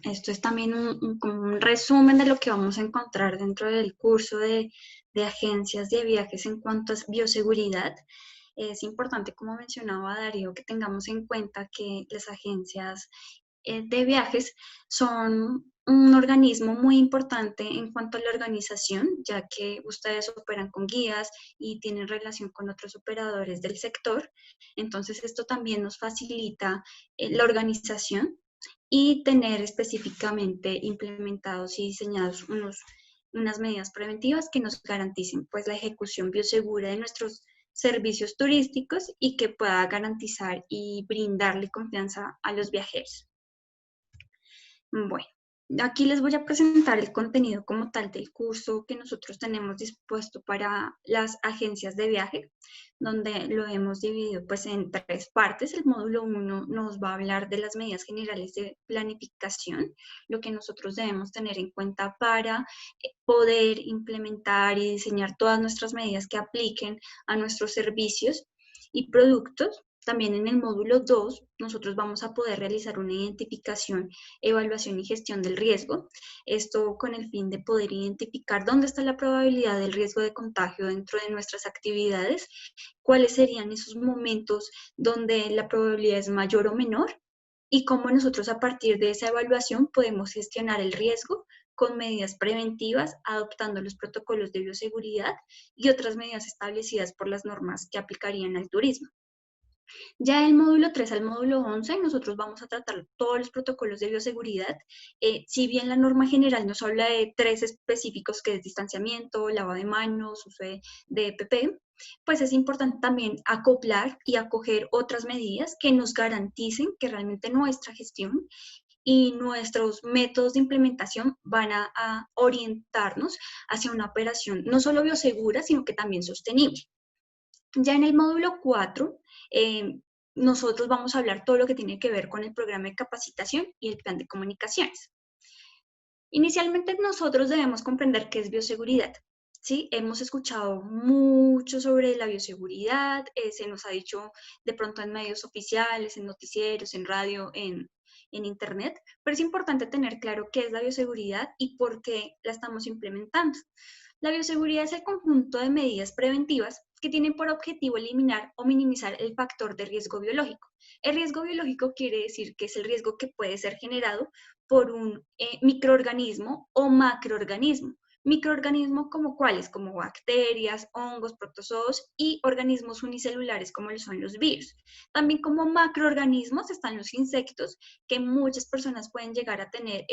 esto es también como un resumen de lo que vamos a encontrar dentro del curso de agencias de viajes en cuanto a bioseguridad. Es importante, como mencionaba Darío, que tengamos en cuenta que las agencias de viajes son un organismo muy importante en cuanto a la organización, ya que ustedes operan con guías y tienen relación con otros operadores del sector. Entonces, esto también nos facilita la organización y tener específicamente implementados y diseñados unas medidas preventivas que nos garanticen pues la ejecución biosegura de nuestros servicios turísticos y que pueda garantizar y brindarle confianza a los viajeros. Bueno, aquí les voy a presentar el contenido como tal del curso que nosotros tenemos dispuesto para las agencias de viaje, donde lo hemos dividido pues en 3 partes. El módulo 1 nos va a hablar de las medidas generales de planificación, lo que nosotros debemos tener en cuenta para poder implementar y diseñar todas nuestras medidas que apliquen a nuestros servicios y productos. También en el módulo 2 nosotros vamos a poder realizar una identificación, evaluación y gestión del riesgo. Esto con el fin de poder identificar dónde está la probabilidad del riesgo de contagio dentro de nuestras actividades, cuáles serían esos momentos donde la probabilidad es mayor o menor y cómo nosotros a partir de esa evaluación podemos gestionar el riesgo con medidas preventivas, adoptando los protocolos de bioseguridad y otras medidas establecidas por las normas que aplicarían al turismo. Ya del módulo 3 al módulo 11, nosotros vamos a tratar todos los protocolos de bioseguridad. Si bien la norma general nos habla de 3 específicos, que es distanciamiento, lavado de manos, uso de EPP, pues es importante también acoplar y acoger otras medidas que nos garanticen que realmente nuestra gestión y nuestros métodos de implementación van a orientarnos hacia una operación no solo biosegura, sino que también sostenible. Ya en el módulo 4, nosotros vamos a hablar todo lo que tiene que ver con el programa de capacitación y el plan de comunicaciones. Inicialmente nosotros debemos comprender qué es bioseguridad. ¿Sí? Hemos escuchado mucho sobre la bioseguridad, se nos ha dicho de pronto en medios oficiales, en noticieros, en radio, en internet, pero es importante tener claro qué es la bioseguridad y por qué la estamos implementando. La bioseguridad es el conjunto de medidas preventivas que tienen por objetivo eliminar o minimizar el factor de riesgo biológico. El riesgo biológico quiere decir que es el riesgo que puede ser generado por un microorganismo o macroorganismo. Microorganismos como cuáles, como bacterias, hongos, protozoos y organismos unicelulares como lo son los virus. También como macroorganismos están los insectos, que muchas personas pueden llegar a tener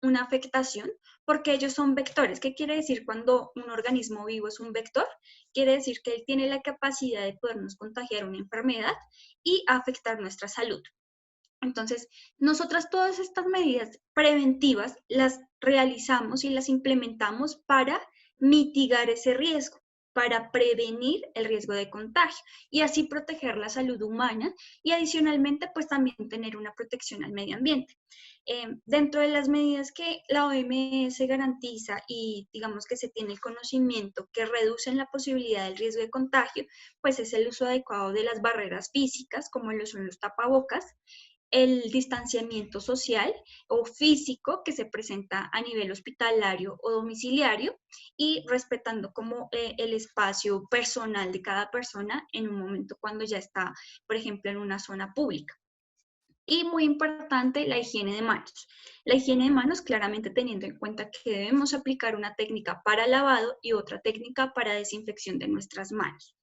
una afectación porque ellos son vectores. ¿Qué quiere decir cuando un organismo vivo es un vector? Quiere decir que él tiene la capacidad de podernos contagiar una enfermedad y afectar nuestra salud. Entonces, nosotras todas estas medidas preventivas las realizamos y las implementamos para mitigar ese riesgo, para prevenir el riesgo de contagio y así proteger la salud humana y adicionalmente pues también tener una protección al medio ambiente. Dentro de las medidas que la OMS garantiza y digamos que se tiene el conocimiento que reducen la posibilidad del riesgo de contagio, pues es el uso adecuado de las barreras físicas como lo son los tapabocas, el distanciamiento social o físico que se presenta a nivel hospitalario o domiciliario y respetando como el espacio personal de cada persona en un momento cuando ya está, por ejemplo, en una zona pública. Y muy importante, la higiene de manos. La higiene de manos claramente teniendo en cuenta que debemos aplicar una técnica para lavado y otra técnica para desinfección de nuestras manos.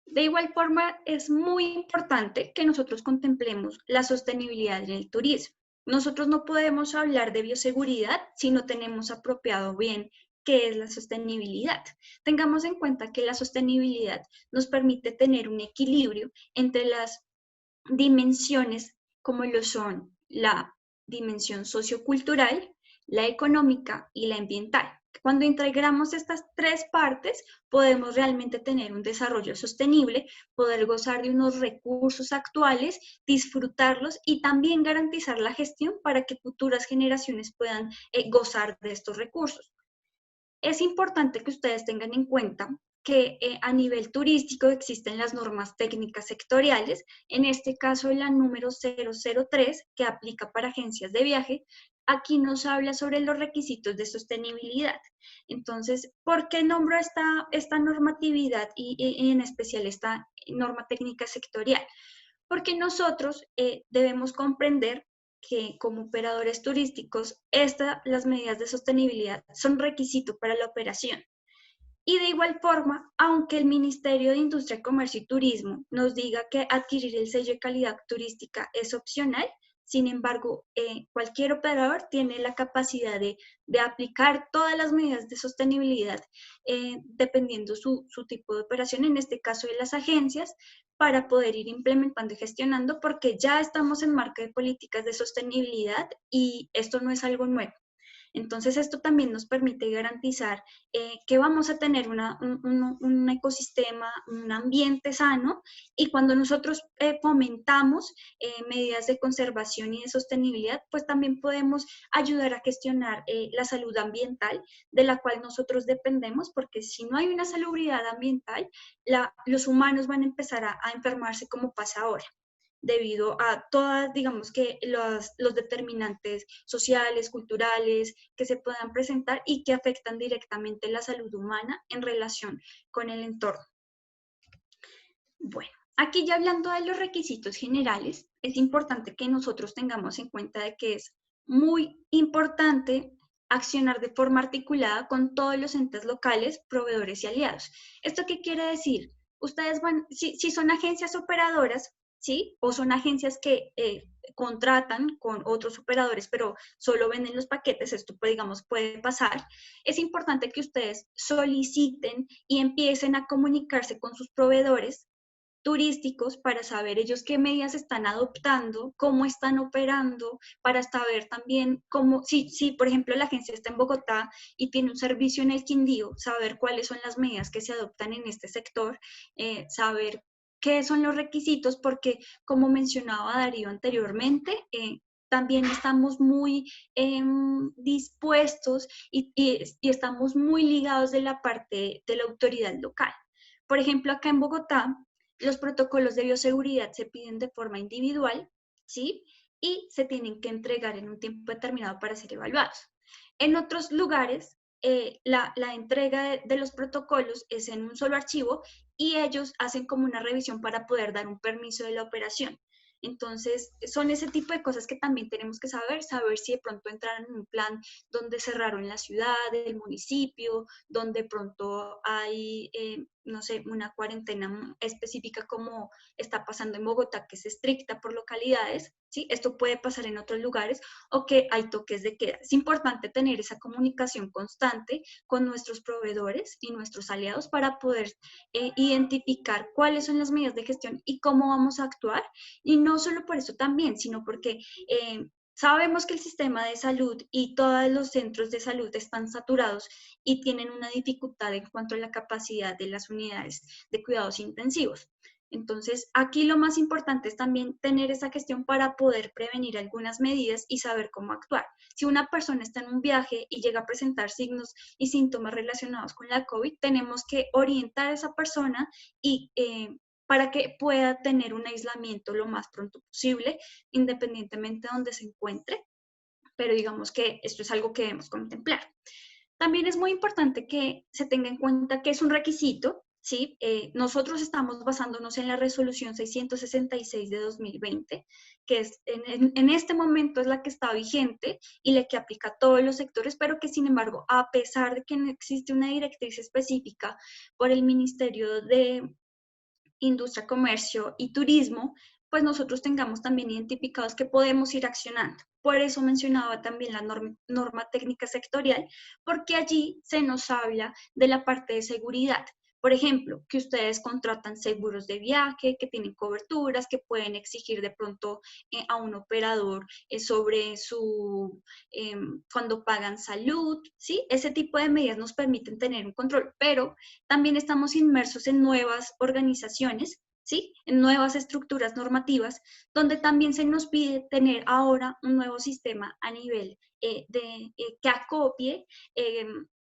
De igual forma, es muy importante que nosotros contemplemos la sostenibilidad en el turismo. Nosotros no podemos hablar de bioseguridad si no tenemos apropiado bien qué es la sostenibilidad. Tengamos en cuenta que la sostenibilidad nos permite tener un equilibrio entre las dimensiones como lo son la dimensión sociocultural, la económica y la ambiental. Cuando integramos estas 3 partes, podemos realmente tener un desarrollo sostenible, poder gozar de unos recursos actuales, disfrutarlos y también garantizar la gestión para que futuras generaciones puedan gozar de estos recursos. Es importante que ustedes tengan en cuenta que a nivel turístico existen las normas técnicas sectoriales, en este caso la número 003, que aplica para agencias de viaje. Aquí nos habla sobre los requisitos de sostenibilidad. Entonces, ¿por qué nombro esta normatividad y en especial esta norma técnica sectorial? Porque nosotros debemos comprender que como operadores turísticos, las medidas de sostenibilidad son requisito para la operación. Y de igual forma, aunque el Ministerio de Industria, Comercio y Turismo nos diga que adquirir el sello de calidad turística es opcional, sin embargo, cualquier operador tiene la capacidad de aplicar todas las medidas de sostenibilidad dependiendo su tipo de operación, en este caso de las agencias, para poder ir implementando y gestionando, porque ya estamos en marco de políticas de sostenibilidad y esto no es algo nuevo. Entonces, esto también nos permite garantizar que vamos a tener un ecosistema, un ambiente sano, y cuando nosotros fomentamos medidas de conservación y de sostenibilidad, pues también podemos ayudar a gestionar la salud ambiental de la cual nosotros dependemos, porque si no hay una salubridad ambiental, los humanos van a empezar a enfermarse como pasa ahora debido a todas, digamos que los determinantes sociales, culturales que se puedan presentar y que afectan directamente la salud humana en relación con el entorno. Bueno, aquí ya hablando de los requisitos generales, es importante que nosotros tengamos en cuenta de que es muy importante accionar de forma articulada con todos los entes locales, proveedores y aliados. ¿Esto qué quiere decir? Ustedes si son agencias operadoras, ¿sí? O son agencias que contratan con otros operadores, pero solo venden los paquetes, esto pues, digamos puede pasar, es importante que ustedes soliciten y empiecen a comunicarse con sus proveedores turísticos para saber ellos qué medidas están adoptando, cómo están operando, para saber también cómo, si por ejemplo la agencia está en Bogotá y tiene un servicio en el Quindío, saber cuáles son las medidas que se adoptan en este sector, saber qué son los requisitos, porque como mencionaba Darío anteriormente, también estamos muy dispuestos y estamos muy ligados de la parte de la autoridad local. Por ejemplo, acá en Bogotá, los protocolos de bioseguridad se piden de forma individual, ¿sí? Y se tienen que entregar en un tiempo determinado para ser evaluados. En otros lugares, la entrega de los protocolos es en un solo archivo y ellos hacen como una revisión para poder dar un permiso de la operación. Entonces, son ese tipo de cosas que también tenemos que saber si de pronto entran en un plan donde cerraron la ciudad, el municipio, donde pronto hay, no sé, una cuarentena específica como está pasando en Bogotá, que es estricta por localidades, ¿sí? Esto puede pasar en otros lugares, o que hay toques de queda. Es importante tener esa comunicación constante con nuestros proveedores y nuestros aliados para poder identificar cuáles son las medidas de gestión y cómo vamos a actuar. Y no solo por eso también, sino porque sabemos que el sistema de salud y todos los centros de salud están saturados y tienen una dificultad en cuanto a la capacidad de las unidades de cuidados intensivos. Entonces, aquí lo más importante es también tener esa gestión para poder prevenir algunas medidas y saber cómo actuar. Si una persona está en un viaje y llega a presentar signos y síntomas relacionados con la COVID, tenemos que orientar a esa persona y para que pueda tener un aislamiento lo más pronto posible, independientemente de donde se encuentre, pero digamos que esto es algo que debemos contemplar. También es muy importante que se tenga en cuenta que es un requisito, ¿sí? Nosotros estamos basándonos en la resolución 666 de 2020, que es en este momento es la que está vigente y la que aplica a todos los sectores, pero que sin embargo, a pesar de que no existe una directriz específica por el Ministerio de Industria, Comercio y Turismo, pues nosotros tengamos también identificados que podemos ir accionando. Por eso mencionaba también la norma técnica sectorial, porque allí se nos habla de la parte de seguridad. Por ejemplo, que ustedes contratan seguros de viaje, que tienen coberturas, que pueden exigir de pronto a un operador sobre cuando pagan salud, ¿sí? Ese tipo de medidas nos permiten tener un control, pero también estamos inmersos en nuevas organizaciones, ¿sí? En nuevas estructuras normativas, donde también se nos pide tener ahora un nuevo sistema a nivel que acopie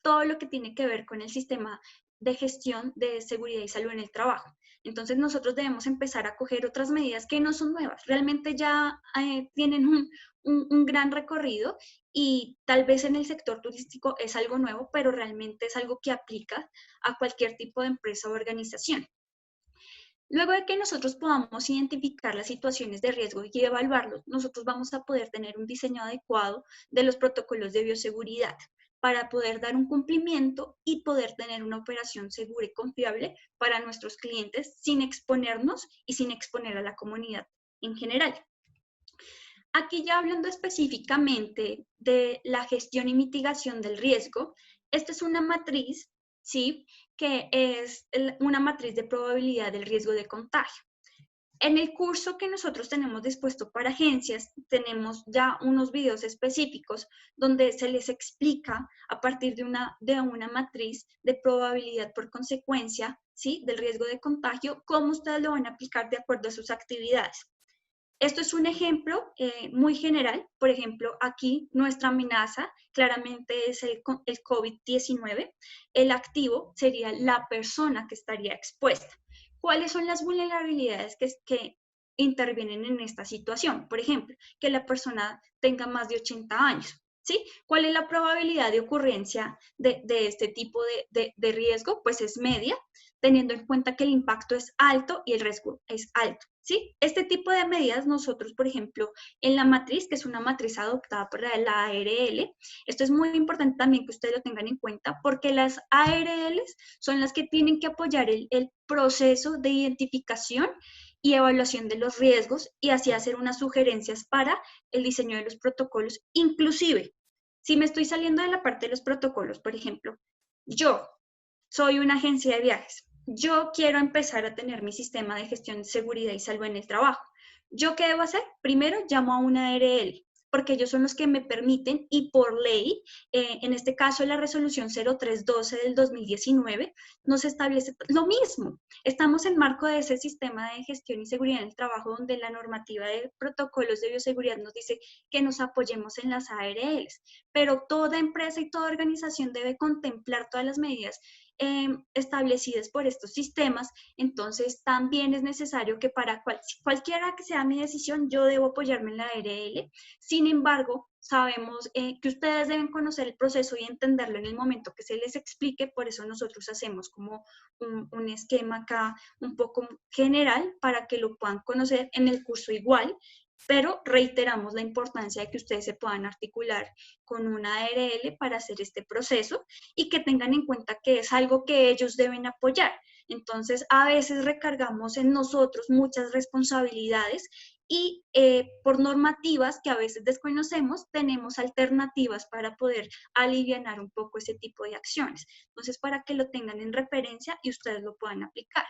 todo lo que tiene que ver con el sistema de gestión de seguridad y salud en el trabajo. Entonces nosotros debemos empezar a coger otras medidas que no son nuevas, realmente ya tienen un gran recorrido y tal vez en el sector turístico es algo nuevo, pero realmente es algo que aplica a cualquier tipo de empresa o organización. Luego de que nosotros podamos identificar las situaciones de riesgo y evaluarlos, nosotros vamos a poder tener un diseño adecuado de los protocolos de bioseguridad para poder dar un cumplimiento y poder tener una operación segura y confiable para nuestros clientes sin exponernos y sin exponer a la comunidad en general. Aquí ya hablando específicamente de la gestión y mitigación del riesgo, esta es una matriz, ¿sí? Que es una matriz de probabilidad del riesgo de contagio. En el curso que nosotros tenemos dispuesto para agencias, tenemos ya unos videos específicos donde se les explica a partir de una matriz de probabilidad por consecuencia, ¿sí? Del riesgo de contagio, cómo ustedes lo van a aplicar de acuerdo a sus actividades. Esto es un ejemplo muy general. Por ejemplo, aquí nuestra amenaza claramente es el COVID-19. El activo sería la persona que estaría expuesta. ¿Cuáles son las vulnerabilidades que intervienen en esta situación? Por ejemplo, que la persona tenga más de 80 años. ¿Sí? ¿Cuál es la probabilidad de ocurrencia de este tipo de riesgo? Pues es media, teniendo en cuenta que el impacto es alto y el riesgo es alto. ¿Sí? Este tipo de medidas nosotros, por ejemplo, en la matriz, que es una matriz adoptada por la ARL, esto es muy importante también que ustedes lo tengan en cuenta porque las ARLs son las que tienen que apoyar el proceso de identificación y evaluación de los riesgos y así hacer unas sugerencias para el diseño de los protocolos. Inclusive, si me estoy saliendo de la parte de los protocolos, por ejemplo, yo soy una agencia de viajes. Yo quiero empezar a tener mi sistema de gestión de seguridad y salud en el trabajo. ¿Yo qué debo hacer? Primero llamo a una ARL, porque ellos son los que me permiten y por ley, en este caso la resolución 0312 del 2019, nos establece lo mismo. Estamos en marco de ese sistema de gestión y seguridad en el trabajo donde la normativa de protocolos de bioseguridad nos dice que nos apoyemos en las ARLs, pero toda empresa y toda organización debe contemplar todas las medidas establecidas por estos sistemas. Entonces también es necesario que para cualquiera que sea mi decisión, yo debo apoyarme en la ARL. Sin embargo, sabemos que ustedes deben conocer el proceso y entenderlo en el momento que se les explique, por eso nosotros hacemos como un esquema acá un poco general para que lo puedan conocer en el curso igual, pero reiteramos la importancia de que ustedes se puedan articular con una ARL para hacer este proceso y que tengan en cuenta que es algo que ellos deben apoyar. Entonces, a veces recargamos en nosotros muchas responsabilidades y por normativas que a veces desconocemos, tenemos alternativas para poder alivianar un poco ese tipo de acciones. Entonces, para que lo tengan en referencia y ustedes lo puedan aplicar.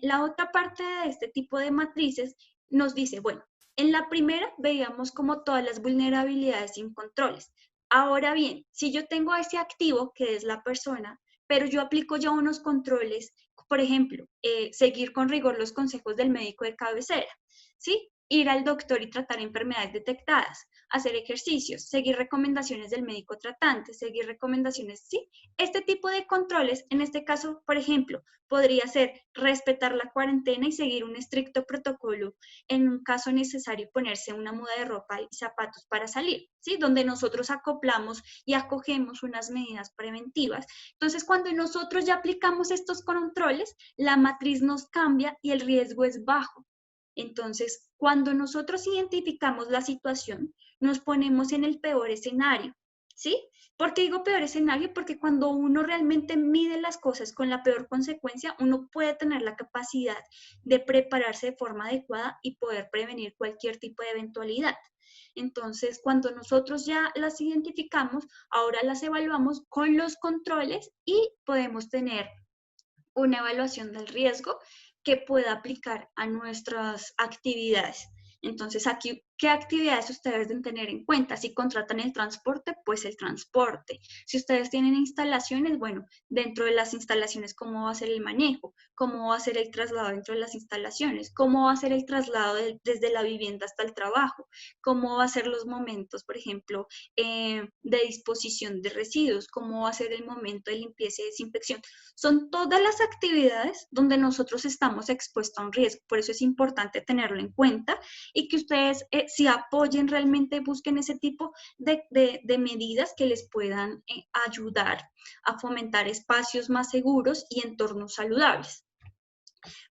La otra parte de este tipo de matrices nos dice, bueno, en la primera veíamos como todas las vulnerabilidades sin controles. Ahora bien, si yo tengo a ese activo, que es la persona, pero yo aplico ya unos controles, por ejemplo, seguir con rigor los consejos del médico de cabecera, ¿sí? Ir al doctor y tratar enfermedades detectadas, hacer ejercicios, seguir recomendaciones del médico tratante, seguir recomendaciones, ¿sí? Este tipo de controles, en este caso, por ejemplo, podría ser respetar la cuarentena y seguir un estricto protocolo en un caso necesario ponerse una muda de ropa y zapatos para salir, ¿sí? Donde nosotros acoplamos y acogemos unas medidas preventivas. Entonces, cuando nosotros ya aplicamos estos controles, la matriz nos cambia y el riesgo es bajo. Entonces, cuando nosotros identificamos la situación, nos ponemos en el peor escenario, ¿sí? ¿Por qué digo peor escenario? Porque cuando uno realmente mide las cosas con la peor consecuencia, uno puede tener la capacidad de prepararse de forma adecuada y poder prevenir cualquier tipo de eventualidad. Entonces, cuando nosotros ya las identificamos, ahora las evaluamos con los controles y podemos tener una evaluación del riesgo que pueda aplicar a nuestras actividades. Entonces aquí ¿qué actividades ustedes deben tener en cuenta? Si contratan el transporte, pues el transporte. Si ustedes tienen instalaciones, bueno, dentro de las instalaciones, ¿cómo va a ser el manejo? ¿Cómo va a ser el traslado dentro de las instalaciones? ¿Cómo va a ser el traslado desde la vivienda hasta el trabajo? ¿Cómo va a ser los momentos, por ejemplo, de disposición de residuos? ¿Cómo va a ser el momento de limpieza y desinfección? Son todas las actividades donde nosotros estamos expuestos a un riesgo. Por eso es importante tenerlo en cuenta y que ustedes si apoyen realmente, busquen ese tipo de medidas que les puedan ayudar a fomentar espacios más seguros y entornos saludables.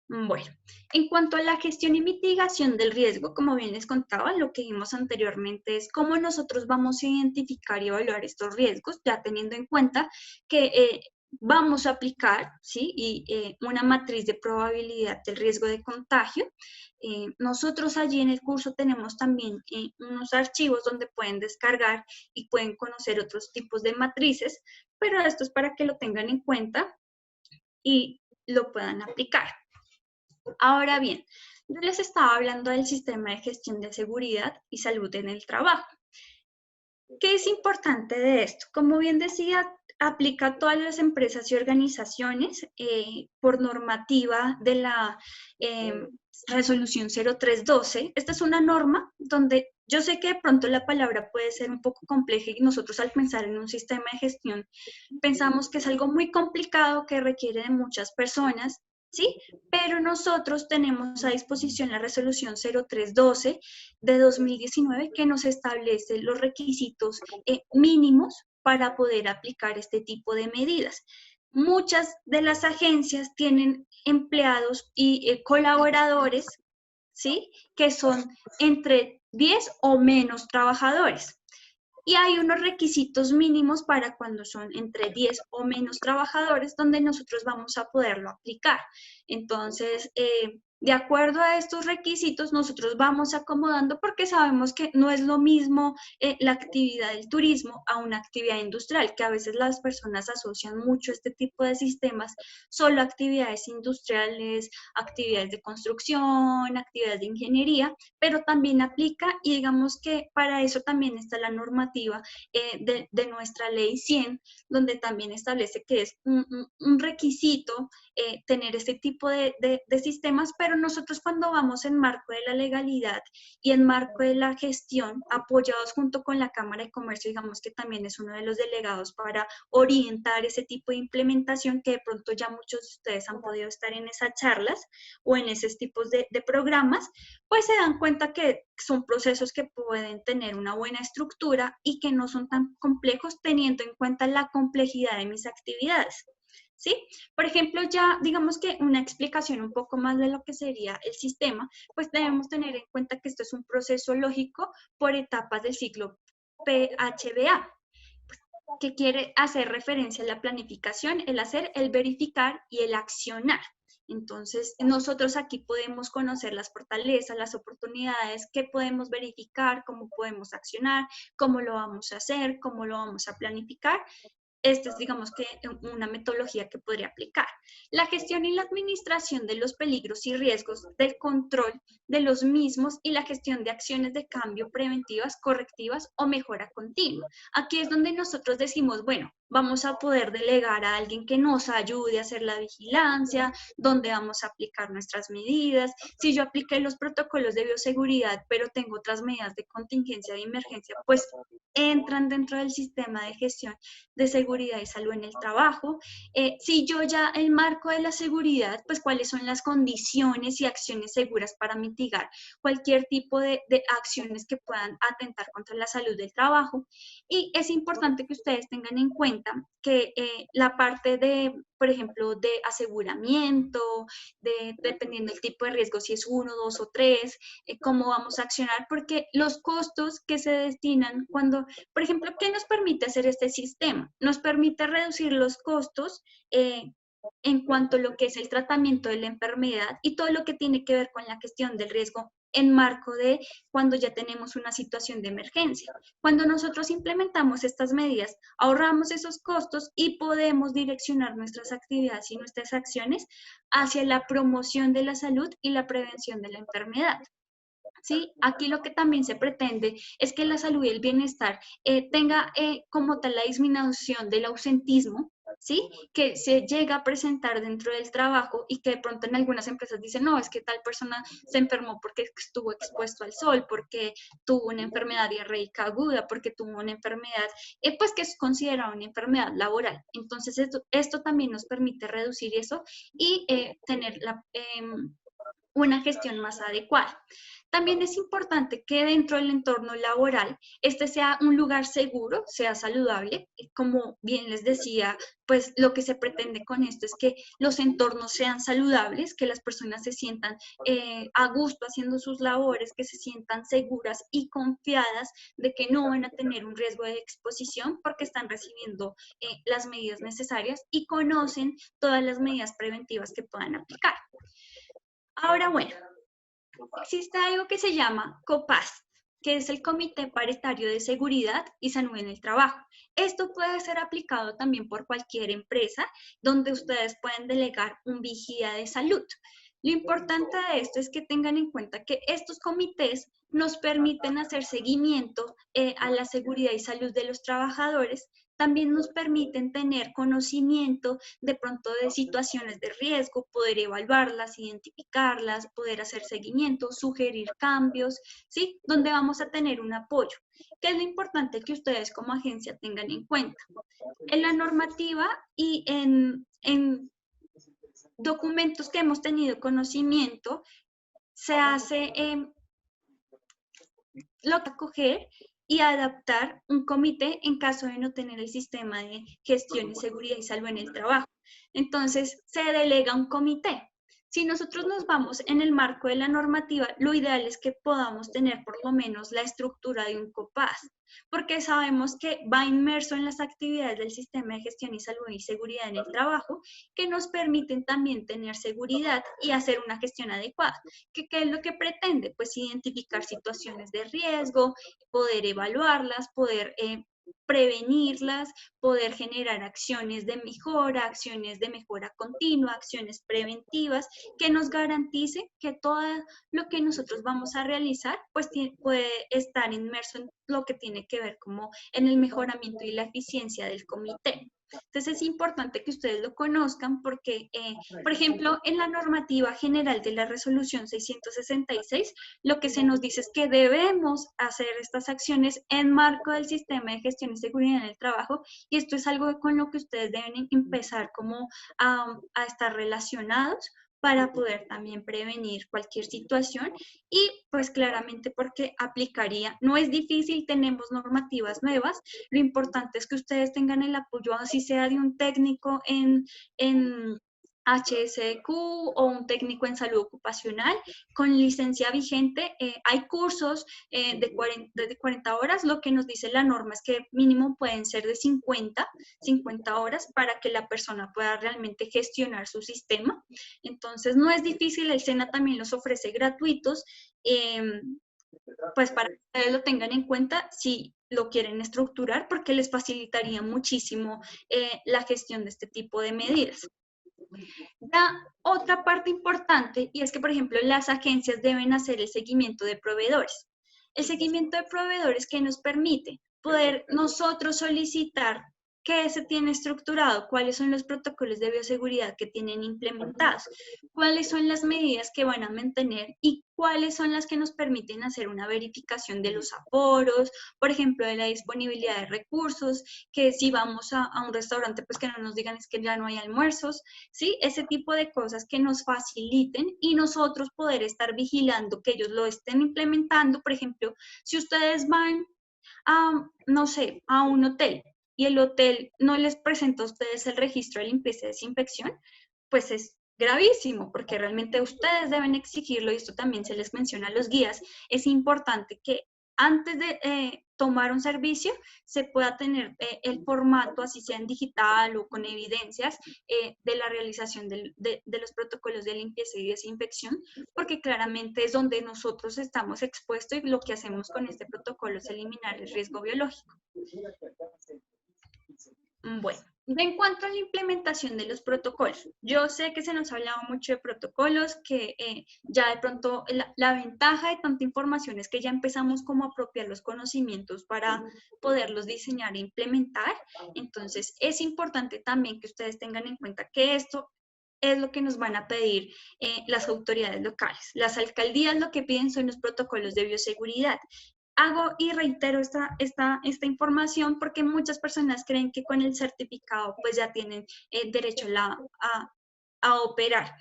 Bueno, en cuanto a la gestión y mitigación del riesgo, como bien les contaba, lo que vimos anteriormente es cómo nosotros vamos a identificar y evaluar estos riesgos, ya teniendo en cuenta que vamos a aplicar, ¿sí? Una matriz de probabilidad del riesgo de contagio. Nosotros allí en el curso tenemos también unos archivos donde pueden descargar y pueden conocer otros tipos de matrices, pero esto es para que lo tengan en cuenta y lo puedan aplicar. Ahora bien, yo les estaba hablando del sistema de gestión de seguridad y salud en el trabajo. ¿Qué es importante de esto? Como bien decía, aplica a todas las empresas y organizaciones por normativa de la resolución 0312. Esta es una norma donde yo sé que de pronto la palabra puede ser un poco compleja y nosotros al pensar en un sistema de gestión pensamos que es algo muy complicado que requiere de muchas personas, ¿sí? Pero nosotros tenemos a disposición la resolución 0312 de 2019 que nos establece los requisitos mínimos para poder aplicar este tipo de medidas. Muchas de las agencias tienen empleados y colaboradores, ¿sí? Que son entre 10 o menos trabajadores. Y hay unos requisitos mínimos para cuando son entre 10 o menos trabajadores donde nosotros vamos a poderlo aplicar. Entonces, de acuerdo a estos requisitos, nosotros vamos acomodando porque sabemos que no es lo mismo la actividad del turismo a una actividad industrial, que a veces las personas asocian mucho este tipo de sistemas solo a actividades industriales, actividades de construcción, actividades de ingeniería, pero también aplica y digamos que para eso también está la normativa de nuestra ley 100, donde también establece que es un requisito tener este tipo de sistemas, pero nosotros cuando vamos en marco de la legalidad y en marco de la gestión, apoyados junto con la Cámara de Comercio, digamos que también es uno de los delegados para orientar ese tipo de implementación, que de pronto ya muchos de ustedes han podido estar en esas charlas o en esos tipos de programas, pues se dan cuenta que son procesos que pueden tener una buena estructura y que no son tan complejos teniendo en cuenta la complejidad de mis actividades. ¿Sí? Por ejemplo, ya digamos que una explicación un poco más de lo que sería el sistema, pues debemos tener en cuenta que esto es un proceso lógico por etapas del ciclo PHBA, que quiere hacer referencia a la planificación, el hacer, el verificar y el accionar. Entonces, nosotros aquí podemos conocer las fortalezas, las oportunidades, qué podemos verificar, cómo podemos accionar, cómo lo vamos a hacer, cómo lo vamos a planificar. Esta es, digamos que, una metodología que podría aplicar. La gestión y la administración de los peligros y riesgos, del control de los mismos y la gestión de acciones de cambio preventivas, correctivas o mejora continua. Aquí es donde nosotros decimos, bueno, vamos a poder delegar a alguien que nos ayude a hacer la vigilancia, donde vamos a aplicar nuestras medidas. Si yo apliqué los protocolos de bioseguridad, pero tengo otras medidas de contingencia, de emergencia, pues entran dentro del sistema de gestión de seguridad y salud en el trabajo. Si yo ya el marco de la seguridad, pues cuáles son las condiciones y acciones seguras para mitigar cualquier tipo de acciones que puedan atentar contra la salud del trabajo. Y es importante que ustedes tengan en cuenta que la parte de, por ejemplo, de aseguramiento, dependiendo del tipo de riesgo, si es 1, 2 o 3, cómo vamos a accionar, porque los costos que se destinan cuando, por ejemplo, ¿qué nos permite hacer este sistema? Nos permite reducir los costos en cuanto a lo que es el tratamiento de la enfermedad y todo lo que tiene que ver con la gestión del riesgo en marco de cuando ya tenemos una situación de emergencia. Cuando nosotros implementamos estas medidas, ahorramos esos costos y podemos direccionar nuestras actividades y nuestras acciones hacia la promoción de la salud y la prevención de la enfermedad. ¿sí? Aquí lo que también se pretende es que la salud y el bienestar tenga como tal la disminución del ausentismo, ¿sí? Que se llega a presentar dentro del trabajo y que de pronto en algunas empresas dicen, no, es que tal persona se enfermó porque estuvo expuesto al sol, porque tuvo una enfermedad diarreica aguda, porque tuvo una enfermedad, pues que es considerada una enfermedad laboral. Entonces, esto también nos permite reducir eso y tener una gestión más adecuada. También es importante que dentro del entorno laboral este sea un lugar seguro, sea saludable. Como bien les decía, pues lo que se pretende con esto es que los entornos sean saludables, que las personas se sientan a gusto haciendo sus labores, que se sientan seguras y confiadas de que no van a tener un riesgo de exposición porque están recibiendo las medidas necesarias y conocen todas las medidas preventivas que puedan aplicar. Ahora, bueno, existe algo que se llama COPAS, que es el Comité Paritario de Seguridad y Salud en el Trabajo. Esto puede ser aplicado también por cualquier empresa donde ustedes pueden delegar un vigía de salud. Lo importante de esto es que tengan en cuenta que estos comités nos permiten hacer seguimiento a la seguridad y salud de los trabajadores, también nos permiten tener conocimiento de pronto de situaciones de riesgo, poder evaluarlas, identificarlas, poder hacer seguimiento, sugerir cambios, ¿sí? Donde vamos a tener un apoyo. ¿Qué es lo importante que ustedes como agencia tengan en cuenta? En la normativa y en documentos que hemos tenido conocimiento, se hace lo que acoger y adaptar un comité en caso de no tener el sistema de gestión y seguridad y salud en el trabajo. Entonces, se delega un comité. Si nosotros nos vamos en el marco de la normativa, lo ideal es que podamos tener por lo menos la estructura de un COPAS, porque sabemos que va inmerso en las actividades del sistema de gestión y salud y seguridad en el trabajo, que nos permiten también tener seguridad y hacer una gestión adecuada. ¿Qué es lo que pretende? Pues identificar situaciones de riesgo, poder evaluarlas, poder prevenirlas, poder generar acciones de mejora continua, acciones preventivas que nos garantice que todo lo que nosotros vamos a realizar pues puede estar inmerso en lo que tiene que ver como en el mejoramiento y la eficiencia del comité. Entonces es importante que ustedes lo conozcan porque, por ejemplo, en la normativa general de la resolución 666, lo que se nos dice es que debemos hacer estas acciones en marco del sistema de gestión y seguridad en el trabajo, y esto es algo con lo que ustedes deben empezar como a estar relacionados para poder también prevenir cualquier situación y pues claramente porque aplicaría, no es difícil, tenemos normativas nuevas, lo importante es que ustedes tengan el apoyo, así sea de un técnico en HSQ o un técnico en salud ocupacional con licencia vigente. Hay cursos de 40 horas, lo que nos dice la norma es que mínimo pueden ser de 50 horas para que la persona pueda realmente gestionar su sistema. Entonces no es difícil, el SENA también los ofrece gratuitos, pues para que ustedes lo tengan en cuenta si lo quieren estructurar, porque les facilitaría muchísimo la gestión de este tipo de medidas. La otra parte importante, y es que, por ejemplo, las agencias deben hacer el seguimiento de proveedores. El seguimiento de proveedores que nos permite poder nosotros solicitar qué se tiene estructurado, cuáles son los protocolos de bioseguridad que tienen implementados, cuáles son las medidas que van a mantener y cuáles son las que nos permiten hacer una verificación de los aforos, por ejemplo, de la disponibilidad de recursos, que si vamos a un restaurante, pues que no nos digan es que ya no hay almuerzos, ¿sí? Ese tipo de cosas que nos faciliten y nosotros poder estar vigilando que ellos lo estén implementando. Por ejemplo, si ustedes van a, no sé, a un hotel y el hotel no les presenta a ustedes el registro de limpieza y desinfección, pues es gravísimo, porque realmente ustedes deben exigirlo, y esto también se les menciona a los guías. Es importante que antes de tomar un servicio se pueda tener el formato, así sea en digital o con evidencias de la realización de los protocolos de limpieza y desinfección, porque claramente es donde nosotros estamos expuestos y lo que hacemos con este protocolo es eliminar el riesgo biológico. Bueno, En cuanto a la implementación de los protocolos, yo sé que se nos ha hablado mucho de protocolos, que ya de pronto la ventaja de tanta información es que ya empezamos como a apropiar los conocimientos para poderlos diseñar e implementar. Entonces, es importante también que ustedes tengan en cuenta que esto es lo que nos van a pedir las autoridades locales. Las alcaldías lo que piden son los protocolos de bioseguridad. Hago y reitero esta información porque muchas personas creen que con el certificado pues ya tienen derecho a operar.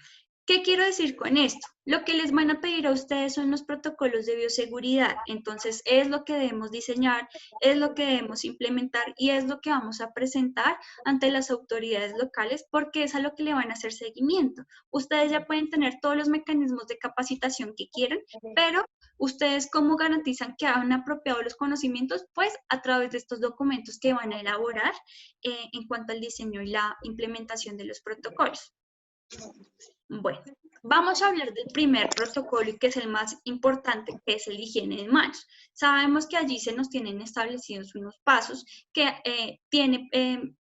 ¿Qué quiero decir con esto? Lo que les van a pedir a ustedes son los protocolos de bioseguridad. Entonces, es lo que debemos diseñar, es lo que debemos implementar y es lo que vamos a presentar ante las autoridades locales porque es a lo que le van a hacer seguimiento. Ustedes ya pueden tener todos los mecanismos de capacitación que quieran, pero ustedes cómo garantizan que han apropiado los conocimientos, pues a través de estos documentos que van a elaborar en cuanto al diseño y la implementación de los protocolos. Bueno, vamos a hablar del primer protocolo y que es el más importante, que es el higiene de manos. Sabemos que allí se nos tienen establecidos unos pasos que tiene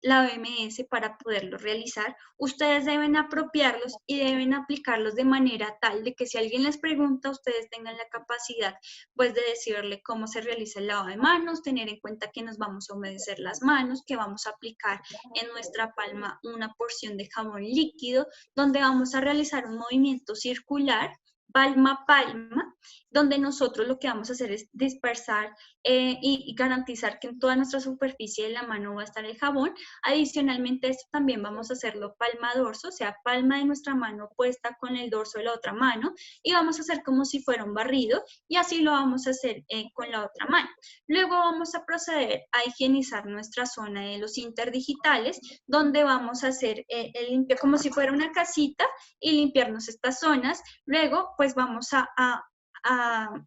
la OMS para poderlos realizar. Ustedes deben apropiarlos y deben aplicarlos de manera tal de que si alguien les pregunta, ustedes tengan la capacidad pues de decirle cómo se realiza el lavado de manos, tener en cuenta que nos vamos a humedecer las manos, que vamos a aplicar en nuestra palma una porción de jabón líquido, donde vamos a realizar un movimiento circular, palma a palma, donde nosotros lo que vamos a hacer es dispersar y garantizar que en toda nuestra superficie de la mano va a estar el jabón. Adicionalmente, esto también vamos a hacerlo palma a dorso, o sea, palma de nuestra mano puesta con el dorso de la otra mano, y vamos a hacer como si fuera un barrido, y así lo vamos a hacer con la otra mano. Luego vamos a proceder a higienizar nuestra zona de los interdigitales, donde vamos a hacer el limpio como si fuera una casita y limpiarnos estas zonas. Luego, pues vamos a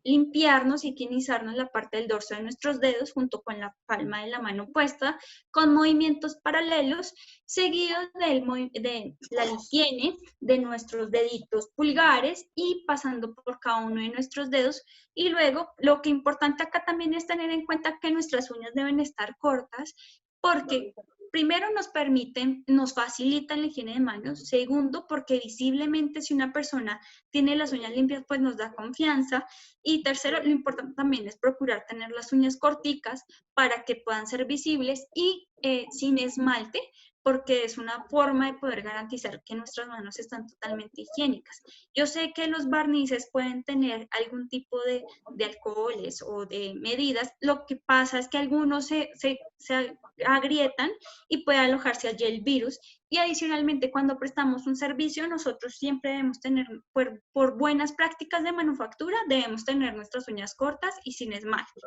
limpiarnos y higienizarnos la parte del dorso de nuestros dedos junto con la palma de la mano puesta, con movimientos paralelos, seguidos de la higiene de nuestros deditos pulgares y pasando por cada uno de nuestros dedos. Y luego, lo que es importante acá también es tener en cuenta que nuestras uñas deben estar cortas, porque primero nos facilitan la higiene de manos. Segundo, porque visiblemente si una persona tiene las uñas limpias, pues nos da confianza. Y tercero, lo importante también es procurar tener las uñas corticas para que puedan ser visibles y sin esmalte, porque es una forma de poder garantizar que nuestras manos están totalmente higiénicas. Yo sé que los barnices pueden tener algún tipo de alcoholes o de medidas. Lo que pasa es que algunos se agrietan y puede alojarse allí el virus. Y adicionalmente, cuando prestamos un servicio, nosotros siempre debemos tener, por buenas prácticas de manufactura, debemos tener nuestras uñas cortas y sin esmalte.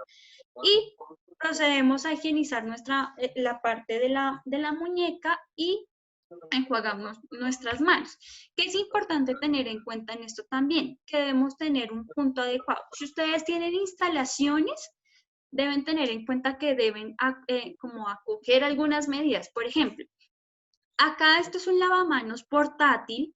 Y procedemos a higienizar la parte de la muñeca y enjuagamos nuestras manos. ¿Qué es importante tener en cuenta en esto también? Que debemos tener un punto adecuado. Si ustedes tienen instalaciones, deben tener en cuenta que deben como acoger algunas medidas. Por ejemplo, acá esto es un lavamanos portátil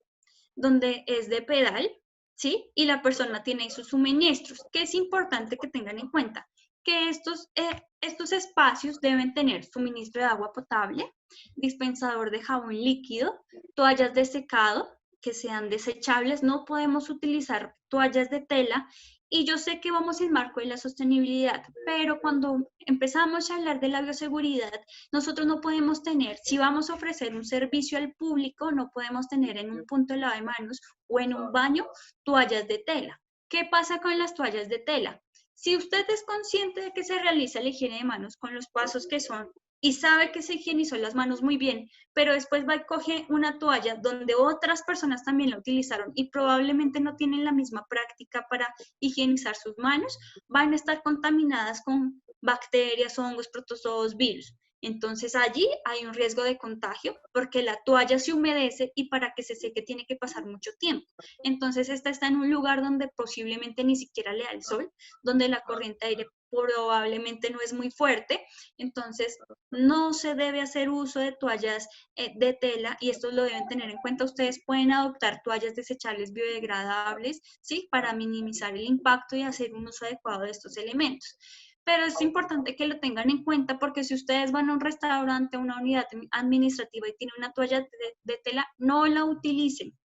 donde es de pedal, ¿sí? Y la persona tiene sus suministros. ¿Qué es importante que tengan en cuenta? Que estos espacios deben tener suministro de agua potable, dispensador de jabón líquido, toallas de secado que sean desechables. No podemos utilizar toallas de tela. Y yo sé que vamos en marco de la sostenibilidad, pero cuando empezamos a hablar de la bioseguridad, nosotros no podemos tener, si vamos a ofrecer un servicio al público, no podemos tener en un punto de lavado de manos o en un baño toallas de tela. ¿Qué pasa con las toallas de tela? Si usted es consciente de que se realiza la higiene de manos con los pasos que son y sabe que se higienizó las manos muy bien, pero después va y coge una toalla donde otras personas también la utilizaron y probablemente no tienen la misma práctica para higienizar sus manos, van a estar contaminadas con bacterias, hongos, protozoos, virus. Entonces allí hay un riesgo de contagio porque la toalla se humedece y para que se seque tiene que pasar mucho tiempo. Entonces esta está en un lugar donde posiblemente ni siquiera le da el sol, donde la corriente de aire probablemente no es muy fuerte. Entonces no se debe hacer uso de toallas de tela y esto lo deben tener en cuenta. Ustedes pueden adoptar toallas desechables biodegradables, ¿sí? Para minimizar el impacto y hacer un uso adecuado de estos elementos. pero es importante que lo tengan en cuenta porque si ustedes van a un restaurante, a una unidad administrativa y tienen una toalla de tela, no la utilicen,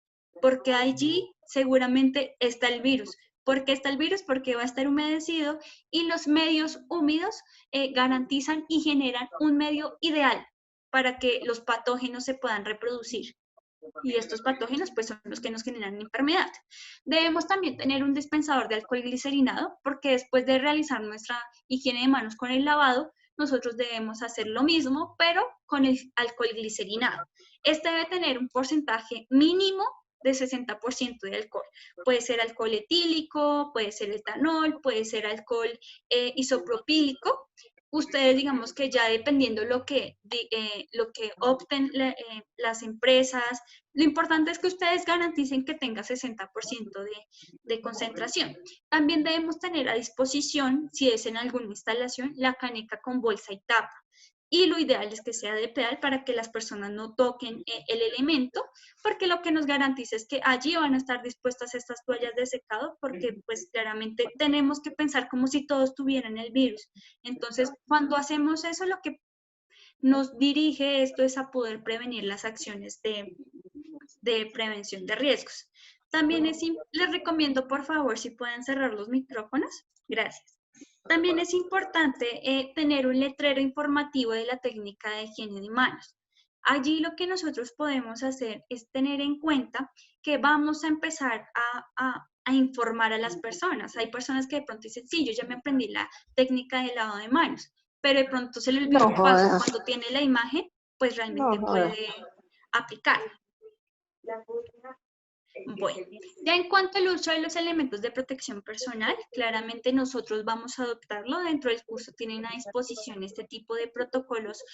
porque allí seguramente está el virus. ¿Por qué está el virus? Porque va a estar humedecido y los medios húmedos garantizan y generan un medio ideal para que los patógenos se puedan reproducir. Y estos patógenos pues son los que nos generan enfermedad. Debemos también tener un dispensador de alcohol glicerinado porque después de realizar nuestra higiene de manos con el lavado, nosotros debemos hacer lo mismo, pero con el alcohol glicerinado. Este debe tener un porcentaje mínimo de 60% de alcohol. Puede ser alcohol etílico, puede ser etanol, puede ser alcohol isopropílico. Ustedes digamos que ya dependiendo lo que opten las empresas, lo importante es que ustedes garanticen que tenga 60% de concentración. También debemos tener a disposición, si es en alguna instalación, la caneca con bolsa y tapa. Y lo ideal es que sea de pedal para que las personas no toquen el elemento, porque lo que nos garantiza es que allí van a estar dispuestas estas toallas de secado, porque pues claramente tenemos que pensar como si todos tuvieran el virus. Entonces, cuando hacemos eso, lo que nos dirige esto es a poder prevenir las acciones de prevención de riesgos. También les recomiendo, por favor, si pueden cerrar los micrófonos. Gracias. También es importante tener un letrero informativo de la técnica de higiene de manos. Allí lo que nosotros podemos hacer es tener en cuenta que vamos a empezar a informar a las personas. Hay personas que de pronto dicen, sí, yo ya me aprendí la técnica de lavado de manos, pero de pronto se le olvidó un paso. Cuando tiene la imagen, pues realmente puede aplicarla. Bueno, ya en cuanto al uso de los elementos de protección personal, claramente nosotros vamos a adoptarlo. Dentro del curso tienen a disposición este tipo de protocolos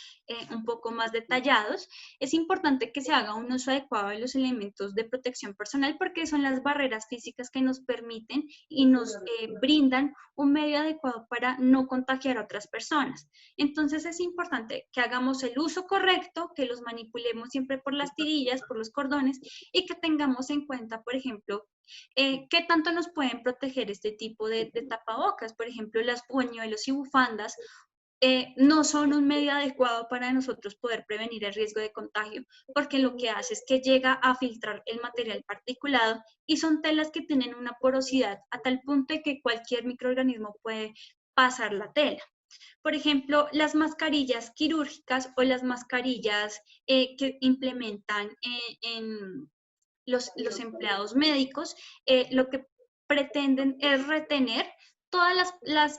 un poco más detallados. Es importante que se haga un uso adecuado de los elementos de protección personal porque son las barreras físicas que nos permiten y nos brindan un medio adecuado para no contagiar a otras personas. Entonces es importante que hagamos el uso correcto, que los manipulemos siempre por las tirillas, por los cordones y que tengamos en cuenta, por ejemplo, qué tanto nos pueden proteger este tipo de tapabocas. Por ejemplo, los pañuelos y bufandas no son un medio adecuado para nosotros poder prevenir el riesgo de contagio, porque lo que hace es que llega a filtrar el material particulado y son telas que tienen una porosidad a tal punto de que cualquier microorganismo puede pasar la tela. Por ejemplo, las mascarillas quirúrgicas o las mascarillas que implementan en los empleados médicos, lo que pretenden es retener todas las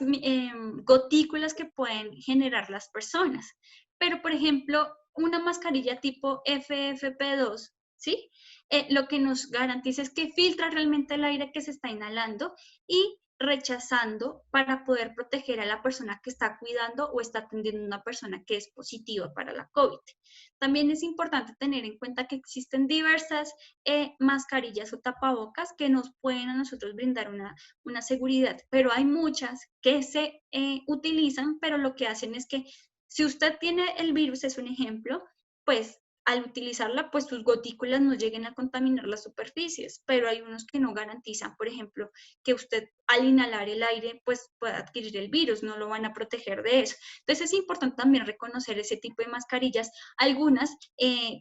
gotículas que pueden generar las personas. Pero, por ejemplo, una mascarilla tipo FFP2, ¿sí? Lo que nos garantiza es que filtra realmente el aire que se está inhalando y rechazando para poder proteger a la persona que está cuidando o está atendiendo a una persona que es positiva para la COVID. También es importante tener en cuenta que existen diversas mascarillas o tapabocas que nos pueden a nosotros brindar una seguridad, pero hay muchas que se utilizan, pero lo que hacen es que si usted tiene el virus, es un ejemplo, pues al utilizarla, pues sus gotículas no lleguen a contaminar las superficies, pero hay unos que no garantizan, por ejemplo, que usted al inhalar el aire, pues pueda adquirir el virus, no lo van a proteger de eso. Entonces es importante también reconocer ese tipo de mascarillas. Algunas,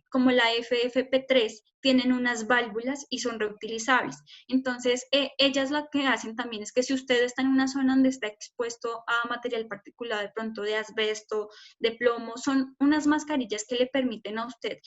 como la FFP3, tienen unas válvulas y son reutilizables. Entonces, ellas lo que hacen también es que si usted está en una zona donde está expuesto a material particulado, de pronto de asbesto, de plomo, son unas mascarillas que le permiten a usted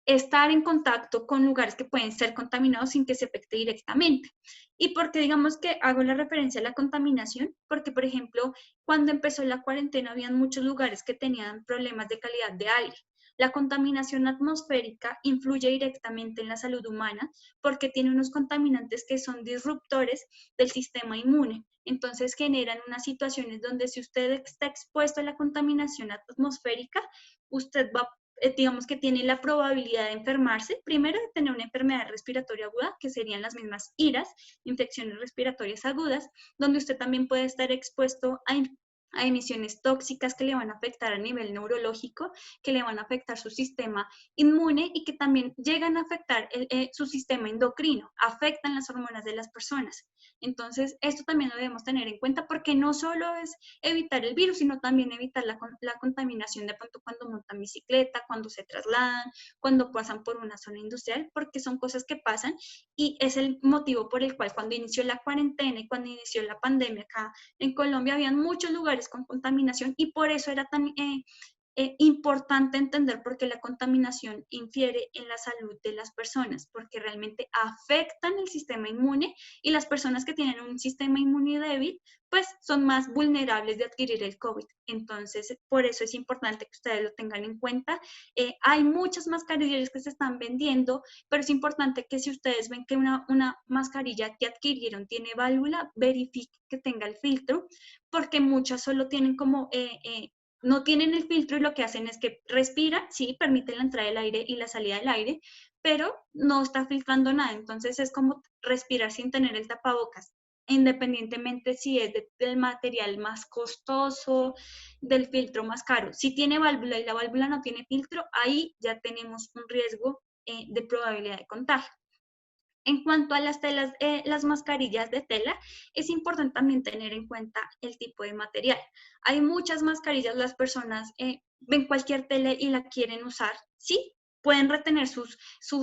estar en contacto con lugares que pueden ser contaminados sin que se afecte directamente. ¿Y por qué digamos que hago la referencia a la contaminación? Porque, por ejemplo, cuando empezó la cuarentena, habían muchos lugares que tenían problemas de calidad de aire. La contaminación atmosférica influye directamente en la salud humana porque tiene unos contaminantes que son disruptores del sistema inmune. Entonces generan unas situaciones donde si usted está expuesto a la contaminación atmosférica, usted va digamos que tiene la probabilidad de enfermarse, primero de tener una enfermedad respiratoria aguda, que serían las mismas IRAS, infecciones respiratorias agudas, donde usted también puede estar expuesto a emisiones tóxicas que le van a afectar a nivel neurológico, que le van a afectar su sistema inmune y que también llegan a afectar su sistema endocrino, afectan las hormonas de las personas. Entonces, esto también lo debemos tener en cuenta porque no solo es evitar el virus, sino también evitar la contaminación de pronto cuando montan bicicleta, cuando se trasladan, cuando pasan por una zona industrial, porque son cosas que pasan y es el motivo por el cual cuando inició la cuarentena y cuando inició la pandemia acá en Colombia habían muchos lugares con contaminación y por eso era tan importante entender por qué la contaminación infiere en la salud de las personas, porque realmente afectan el sistema inmune y las personas que tienen un sistema inmune débil, pues son más vulnerables de adquirir el COVID. Entonces, por eso es importante que ustedes lo tengan en cuenta. Hay muchas mascarillas que se están vendiendo, pero es importante que si ustedes ven que una mascarilla que adquirieron tiene válvula, verifique que tenga el filtro, porque muchas solo tienen como no tienen el filtro y lo que hacen es que respiran, sí, permiten la entrada del aire y la salida del aire, pero no está filtrando nada. Entonces es como respirar sin tener el tapabocas, independientemente si es del material más costoso, del filtro más caro. Si tiene válvula y la válvula no tiene filtro, ahí ya tenemos un riesgo de probabilidad de contagio. En cuanto a las mascarillas de tela, es importante también tener en cuenta el tipo de material. Hay muchas mascarillas, las personas ven cualquier tela y la quieren usar, sí, pueden retener sus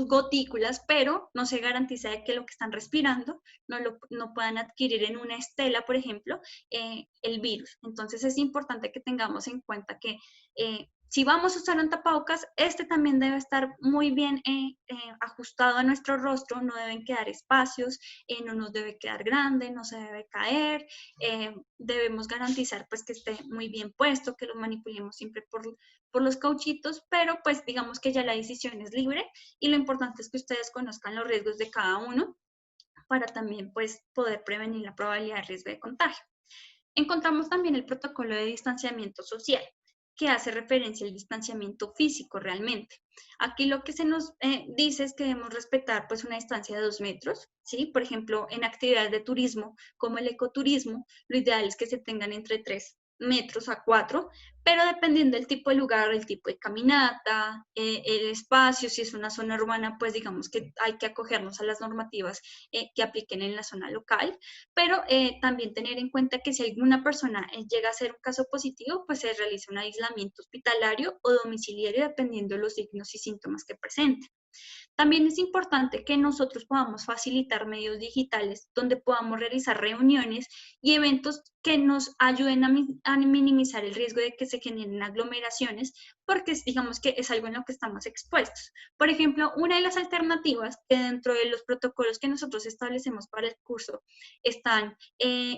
gotículas, pero no se garantiza de que lo que están respirando no puedan adquirir en una estela, por ejemplo, el virus. Entonces es importante que tengamos en cuenta que si vamos a usar un tapabocas, este también debe estar muy bien ajustado a nuestro rostro, no deben quedar espacios, no nos debe quedar grande, no se debe caer, debemos garantizar pues que esté muy bien puesto, que lo manipulemos siempre por los cauchitos, pero pues digamos que ya la decisión es libre y lo importante es que ustedes conozcan los riesgos de cada uno para también pues poder prevenir la probabilidad de riesgo de contagio. Encontramos también el protocolo de distanciamiento social, que hace referencia al distanciamiento físico realmente. Aquí lo que se nos dice es que debemos respetar pues una distancia de 2 metros, ¿sí? Por ejemplo, en actividades de turismo como el ecoturismo, lo ideal es que se tengan entre 3 metros a 4, pero dependiendo del tipo de lugar, el tipo de caminata, el espacio, si es una zona urbana, pues digamos que hay que acogernos a las normativas que apliquen en la zona local, pero también tener en cuenta que si alguna persona llega a ser un caso positivo, pues se realiza un aislamiento hospitalario o domiciliario dependiendo de los signos y síntomas que presente. También es importante que nosotros podamos facilitar medios digitales donde podamos realizar reuniones y eventos que nos ayuden a minimizar el riesgo de que se generen aglomeraciones, porque digamos que es algo en lo que estamos expuestos. Por ejemplo, una de las alternativas que dentro de los protocolos que nosotros establecemos para el curso están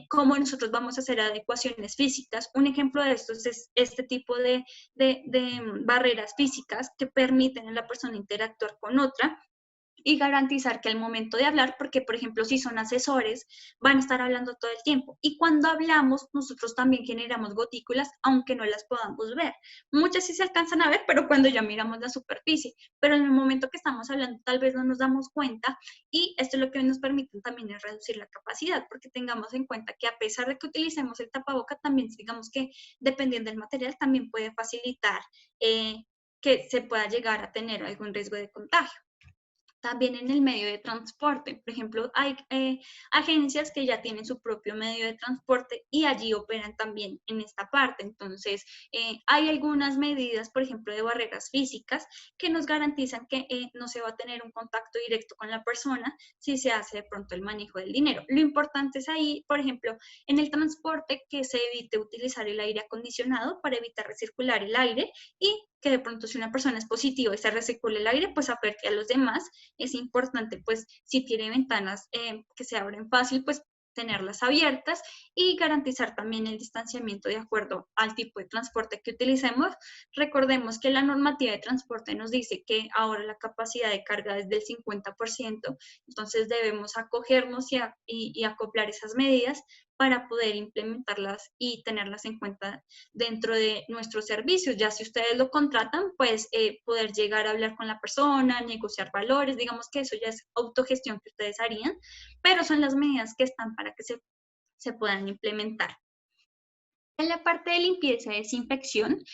cómo nosotros vamos a hacer adecuaciones físicas. Un ejemplo de esto es este tipo de barreras físicas que permiten a la persona interactuar con otra y garantizar que al momento de hablar, porque por ejemplo si son asesores, van a estar hablando todo el tiempo y cuando hablamos nosotros también generamos gotículas aunque no las podamos ver. Muchas sí se alcanzan a ver, pero cuando ya miramos la superficie, pero en el momento que estamos hablando tal vez no nos damos cuenta y esto es lo que nos permite también es reducir la capacidad, porque tengamos en cuenta que a pesar de que utilicemos el tapaboca, también digamos que dependiendo del material también puede facilitar que se pueda llegar a tener algún riesgo de contagio. También en el medio de transporte. Por ejemplo, hay agencias que ya tienen su propio medio de transporte y allí operan también en esta parte. Entonces, hay algunas medidas, por ejemplo, de barreras físicas que nos garantizan que no se va a tener un contacto directo con la persona si se hace de pronto el manejo del dinero. Lo importante es ahí, por ejemplo, en el transporte que se evite utilizar el aire acondicionado para evitar recircular el aire y que de pronto si una persona es positiva y se recircula el aire, pues afecte a los demás. Es importante, pues, si tiene ventanas que se abren fácil, pues tenerlas abiertas y garantizar también el distanciamiento de acuerdo al tipo de transporte que utilicemos. Recordemos que la normativa de transporte nos dice que ahora la capacidad de carga es del 50%, entonces debemos acogernos y acoplar esas medidas para poder implementarlas y tenerlas en cuenta dentro de nuestros servicios. Ya si ustedes lo contratan, pues poder llegar a hablar con la persona, negociar valores, digamos que eso ya es autogestión que ustedes harían, pero son las medidas que están para que se puedan implementar. En la parte de limpieza y desinfección,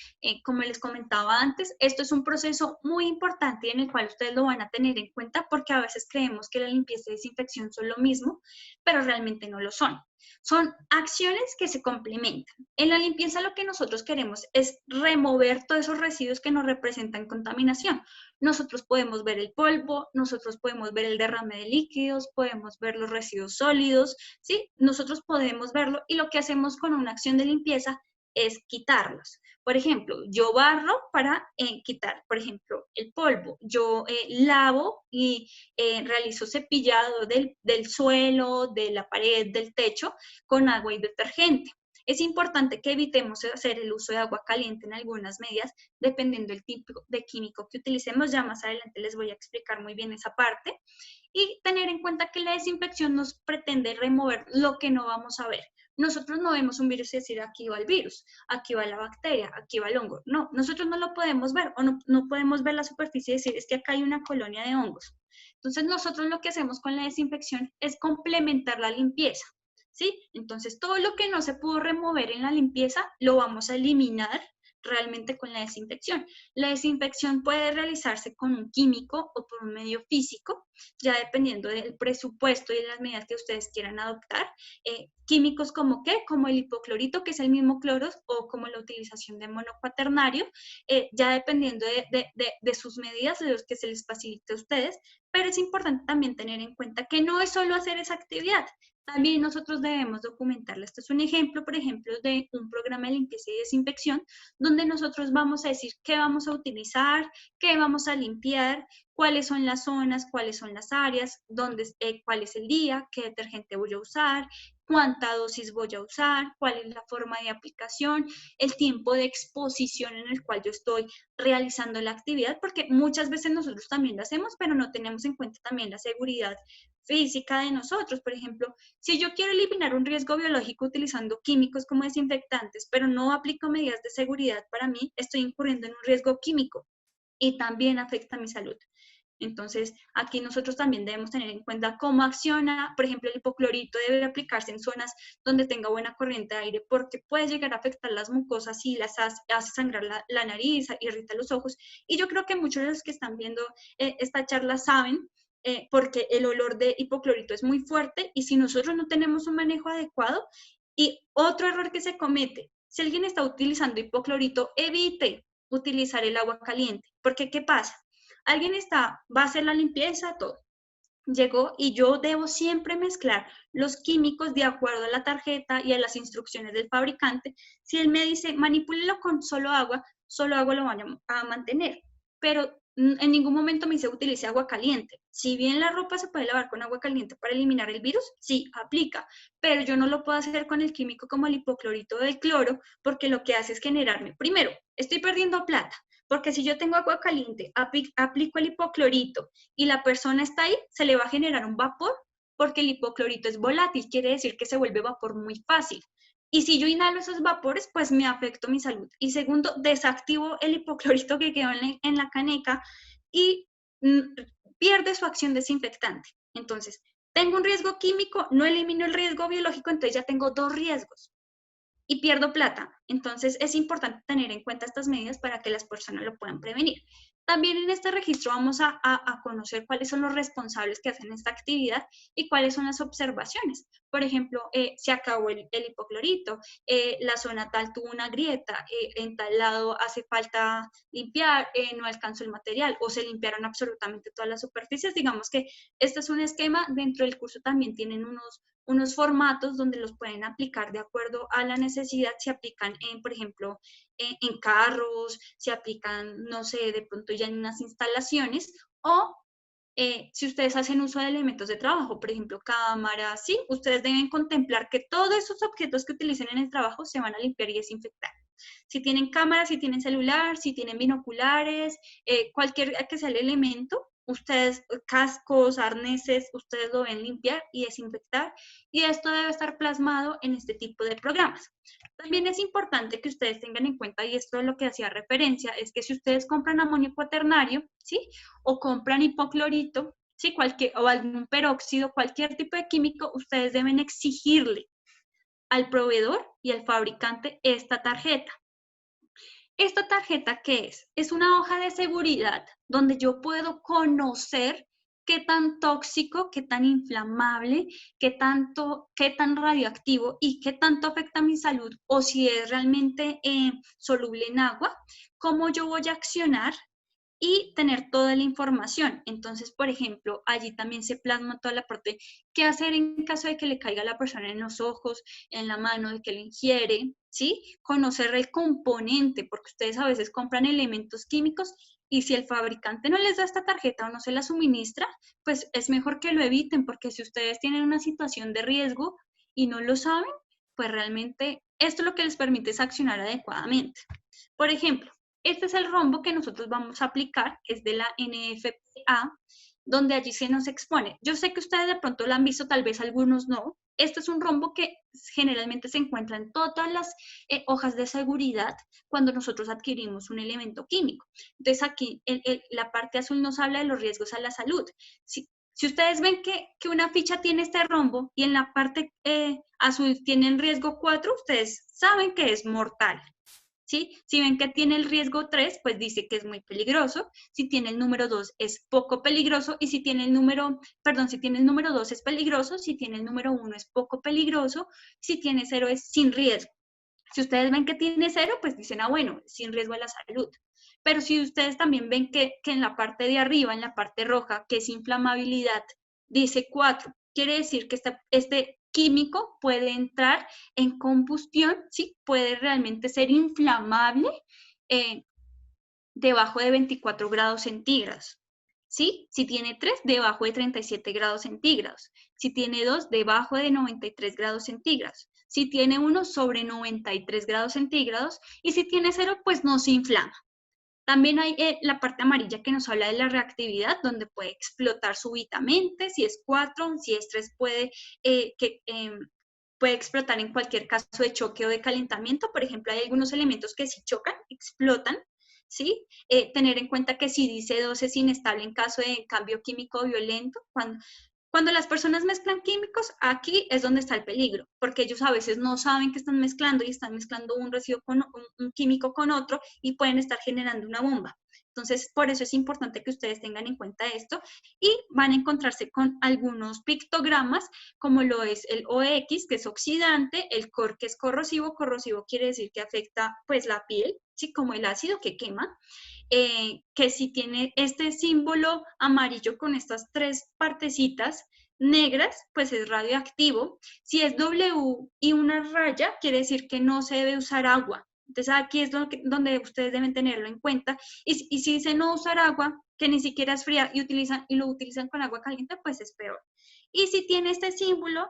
como les comentaba antes, esto es un proceso muy importante en el cual ustedes lo van a tener en cuenta porque a veces creemos que la limpieza y desinfección son lo mismo, pero realmente no lo son. Son acciones que se complementan. En la limpieza lo que nosotros queremos es remover todos esos residuos que nos representan contaminación. Nosotros podemos ver el polvo, nosotros podemos ver el derrame de líquidos, podemos ver los residuos sólidos, ¿sí? Nosotros podemos verlo y lo que hacemos con una acción de limpieza es quitarlos. Por ejemplo, yo barro para quitar, por ejemplo, el polvo. Yo lavo y realizo cepillado del suelo, de la pared, del techo con agua y detergente. Es importante que evitemos hacer el uso de agua caliente en algunas medidas, dependiendo del tipo de químico que utilicemos. Ya más adelante les voy a explicar muy bien esa parte. Y tener en cuenta que la desinfección nos pretende remover lo que no vamos a ver. Nosotros no vemos un virus y decir aquí va el virus, aquí va la bacteria, aquí va el hongo. No, nosotros no lo podemos ver o no podemos ver la superficie y decir es que acá hay una colonia de hongos. Entonces nosotros lo que hacemos con la desinfección es complementar la limpieza. ¿Sí? Entonces, todo lo que no se pudo remover en la limpieza lo vamos a eliminar realmente con la desinfección. La desinfección puede realizarse con un químico o por un medio físico, ya dependiendo del presupuesto y de las medidas que ustedes quieran adoptar. Químicos como ¿qué? Como el hipoclorito, que es el mismo cloro, o como la utilización de monocuaternario, ya dependiendo de sus medidas, de los que se les facilite a ustedes, pero es importante también tener en cuenta que no es solo hacer esa actividad, también nosotros debemos documentarla. Este es un ejemplo, por ejemplo, de un programa de limpieza y desinfección, donde nosotros vamos a decir qué vamos a utilizar, qué vamos a limpiar, cuáles son las zonas, cuáles son las áreas, cuál es el día, qué detergente voy a usar, cuánta dosis voy a usar, cuál es la forma de aplicación, el tiempo de exposición en el cual yo estoy realizando la actividad, porque muchas veces nosotros también lo hacemos, pero no tenemos en cuenta también la seguridad física de nosotros. Por ejemplo, si yo quiero eliminar un riesgo biológico utilizando químicos como desinfectantes, pero no aplico medidas de seguridad para mí, estoy incurriendo en un riesgo químico y también afecta a mi salud. Entonces, aquí nosotros también debemos tener en cuenta cómo acciona. Por ejemplo, el hipoclorito debe aplicarse en zonas donde tenga buena corriente de aire porque puede llegar a afectar las mucosas y las hace sangrar la nariz, irrita los ojos. Y yo creo que muchos de los que están viendo esta charla saben porque el olor de hipoclorito es muy fuerte y si nosotros no tenemos un manejo adecuado, y otro error que se comete, si alguien está utilizando hipoclorito, evite utilizar el agua caliente, porque ¿qué pasa? Alguien va a hacer la limpieza, todo. Llegó y yo debo siempre mezclar los químicos de acuerdo a la tarjeta y a las instrucciones del fabricante. Si él me dice, manipúlelo con solo agua lo van a mantener. Pero en ningún momento me dice utilice agua caliente. Si bien la ropa se puede lavar con agua caliente para eliminar el virus, sí, aplica, pero yo no lo puedo hacer con el químico como el hipoclorito del cloro, porque lo que hace es generarme, primero, estoy perdiendo plata, porque si yo tengo agua caliente, aplico el hipoclorito y la persona está ahí, se le va a generar un vapor, porque el hipoclorito es volátil, quiere decir que se vuelve vapor muy fácil. Y si yo inhalo esos vapores, pues me afecto mi salud. Y segundo, desactivo el hipoclorito que quedó en la caneca y pierde su acción desinfectante. Entonces, tengo un riesgo químico, no elimino el riesgo biológico, entonces ya tengo dos riesgos y pierdo plata. Entonces es importante tener en cuenta estas medidas para que las personas lo puedan prevenir. También en este registro vamos a conocer cuáles son los responsables que hacen esta actividad y cuáles son las observaciones. Por ejemplo, se acabó el hipoclorito, la zona tal tuvo una grieta, en tal lado hace falta limpiar, no alcanzó el material o se limpiaron absolutamente todas las superficies. Digamos que este es un esquema, dentro del curso también tienen unos formatos donde los pueden aplicar de acuerdo a la necesidad, se aplican por ejemplo, en carros, se aplican, no sé, de pronto ya en unas instalaciones, o si ustedes hacen uso de elementos de trabajo, por ejemplo, cámaras, sí, ustedes deben contemplar que todos esos objetos que utilicen en el trabajo se van a limpiar y desinfectar. Si tienen cámaras, si tienen celular, si tienen binoculares, cualquier que sea el elemento, ustedes, cascos, arneses, ustedes lo deben limpiar y desinfectar, y esto debe estar plasmado en este tipo de programas. También es importante que ustedes tengan en cuenta, y esto es lo que hacía referencia, es que si ustedes compran amonio cuaternario, ¿sí? O compran hipoclorito, ¿sí? O algún peróxido, cualquier tipo de químico, ustedes deben exigirle al proveedor y al fabricante esta tarjeta. ¿Esta tarjeta qué es? Es una hoja de seguridad donde yo puedo conocer qué tan tóxico, qué tan inflamable, qué tan radioactivo y qué tanto afecta a mi salud, o si es realmente soluble en agua, cómo yo voy a accionar y tener toda la información. Entonces, por ejemplo, allí también se plasma toda la parte, qué hacer en caso de que le caiga a la persona en los ojos, en la mano, de que lo ingiere, ¿sí? Conocer el componente, porque ustedes a veces compran elementos químicos y si el fabricante no les da esta tarjeta o no se la suministra, pues es mejor que lo eviten, porque si ustedes tienen una situación de riesgo y no lo saben, pues realmente esto lo que les permite es accionar adecuadamente. Por ejemplo, este es el rombo que nosotros vamos a aplicar, que es de la NFPA, donde allí se nos expone. Yo sé que ustedes de pronto lo han visto, tal vez algunos no. Este es un rombo que generalmente se encuentra en todas las hojas de seguridad cuando nosotros adquirimos un elemento químico. Entonces aquí la parte azul nos habla de los riesgos a la salud. Si ustedes ven que una ficha tiene este rombo y en la parte azul tienen riesgo 4, ustedes saben que es mortal. ¿Sí? Si ven que tiene el riesgo 3, pues dice que es muy peligroso. Si tiene el número 2 es poco peligroso. Y si tiene el número, perdón, si tiene el número 2 es peligroso. Si tiene el número 1 es poco peligroso. Si tiene 0 es sin riesgo. Si ustedes ven que tiene 0, pues dicen, ah, bueno, sin riesgo a la salud. Pero si ustedes también ven que en la parte de arriba, en la parte roja, que es inflamabilidad, dice 4, quiere decir que este químico puede entrar en combustión, ¿sí? Puede realmente ser inflamable eh, debajo de 24 grados centígrados. ¿Sí? Si tiene 3, debajo de 37 grados centígrados. Si tiene 2, debajo de 93 grados centígrados. Si tiene 1, sobre 93 grados centígrados. Y si tiene 0, pues no se inflama. También hay la parte amarilla que nos habla de la reactividad, donde puede explotar súbitamente. Si es 4, si es 3, puede explotar en cualquier caso de choque o de calentamiento. Por ejemplo, hay algunos elementos que si chocan, explotan. ¿Sí? Tener en cuenta que si dice 2 es inestable en caso de cambio químico violento. Cuando las personas mezclan químicos, aquí es donde está el peligro, porque ellos a veces no saben que están mezclando y están mezclando un residuo con un químico con otro y pueden estar generando una bomba. Entonces, por eso es importante que ustedes tengan en cuenta esto y van a encontrarse con algunos pictogramas, como lo es el OX, que es oxidante, el COR, que es corrosivo. Corrosivo quiere decir que afecta pues la piel, ¿sí? Como el ácido que quema. Que si tiene este símbolo amarillo con estas 3 partecitas negras, pues es radioactivo. Si es W y una raya, quiere decir que no se debe usar agua. Entonces aquí es donde ustedes deben tenerlo en cuenta. Y si dice no usar agua, que ni siquiera es fría y lo utilizan con agua caliente, pues es peor. Y si tiene este símbolo,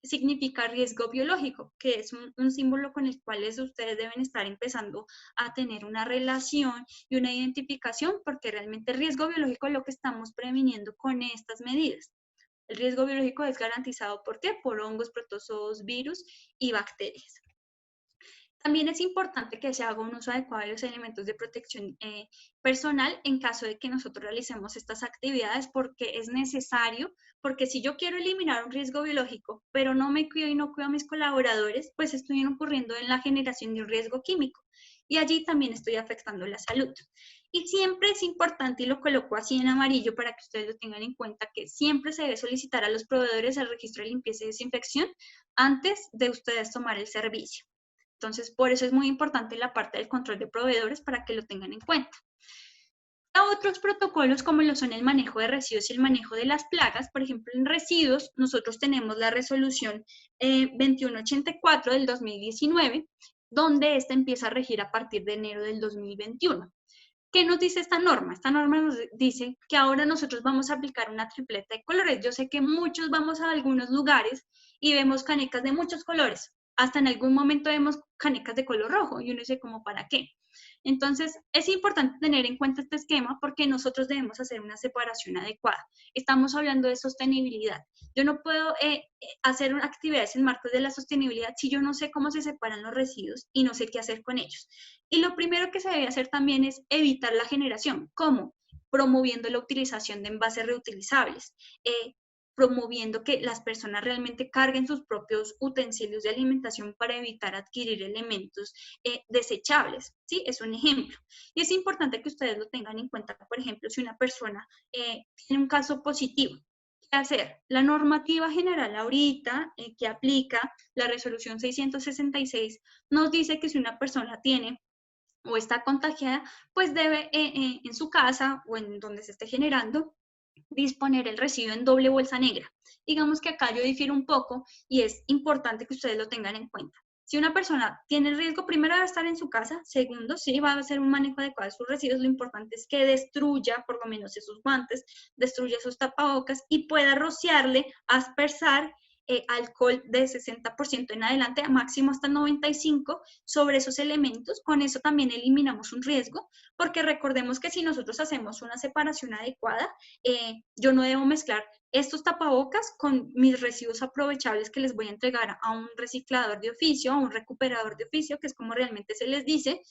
significa riesgo biológico, que es un símbolo con el cual ustedes deben estar empezando a tener una relación y una identificación, porque realmente el riesgo biológico es lo que estamos previniendo con estas medidas. El riesgo biológico es garantizado ¿por qué? Por hongos, protozoos, virus y bacterias. También es importante que se haga un uso adecuado de los elementos de protección personal en caso de que nosotros realicemos estas actividades, porque es necesario, porque si yo quiero eliminar un riesgo biológico, pero no me cuido y no cuido a mis colaboradores, pues estoy incurriendo en la generación de un riesgo químico y allí también estoy afectando la salud. Y siempre es importante, y lo coloco así en amarillo para que ustedes lo tengan en cuenta, que siempre se debe solicitar a los proveedores el registro de limpieza y desinfección antes de ustedes tomar el servicio. Entonces, por eso es muy importante la parte del control de proveedores para que lo tengan en cuenta. Otros protocolos como lo son el manejo de residuos y el manejo de las plagas. Por ejemplo, en residuos nosotros tenemos la resolución 2184 del 2019, donde esta empieza a regir a partir de enero del 2021. ¿Qué nos dice esta norma? Esta norma nos dice que ahora nosotros vamos a aplicar una tripleta de colores. Yo sé que muchos vamos a algunos lugares y vemos canecas de muchos colores. Hasta en algún momento vemos canecas de color rojo y uno dice, ¿cómo para qué? Entonces, es importante tener en cuenta este esquema porque nosotros debemos hacer una separación adecuada. Estamos hablando de sostenibilidad. Yo no puedo hacer actividades en marcos de la sostenibilidad si yo no sé cómo se separan los residuos y no sé qué hacer con ellos. Y lo primero que se debe hacer también es evitar la generación. ¿Cómo? Promoviendo la utilización de envases reutilizables. promoviendo que las personas realmente carguen sus propios utensilios de alimentación para evitar adquirir elementos desechables, ¿sí? Es un ejemplo. Y es importante que ustedes lo tengan en cuenta, por ejemplo, si una persona tiene un caso positivo. ¿Qué hacer? La normativa general ahorita que aplica la resolución 666 nos dice que si una persona tiene o está contagiada, pues debe en su casa o en donde se esté generando disponer el residuo en doble bolsa negra. Digamos que acá yo difiero un poco y es importante que ustedes lo tengan en cuenta. Si una persona tiene el riesgo, primero de estar en su casa, segundo, si va a hacer un manejo adecuado de sus residuos, lo importante es que destruya por lo menos esos guantes, destruya sus tapabocas y pueda rociarle, aspersar alcohol de 60% en adelante, a máximo hasta 95% sobre esos elementos. Con eso también eliminamos un riesgo, porque recordemos que si nosotros hacemos una separación adecuada, yo no debo mezclar estos tapabocas con mis residuos aprovechables que les voy a entregar a un reciclador de oficio, a un recuperador de oficio, que es como realmente se les dice,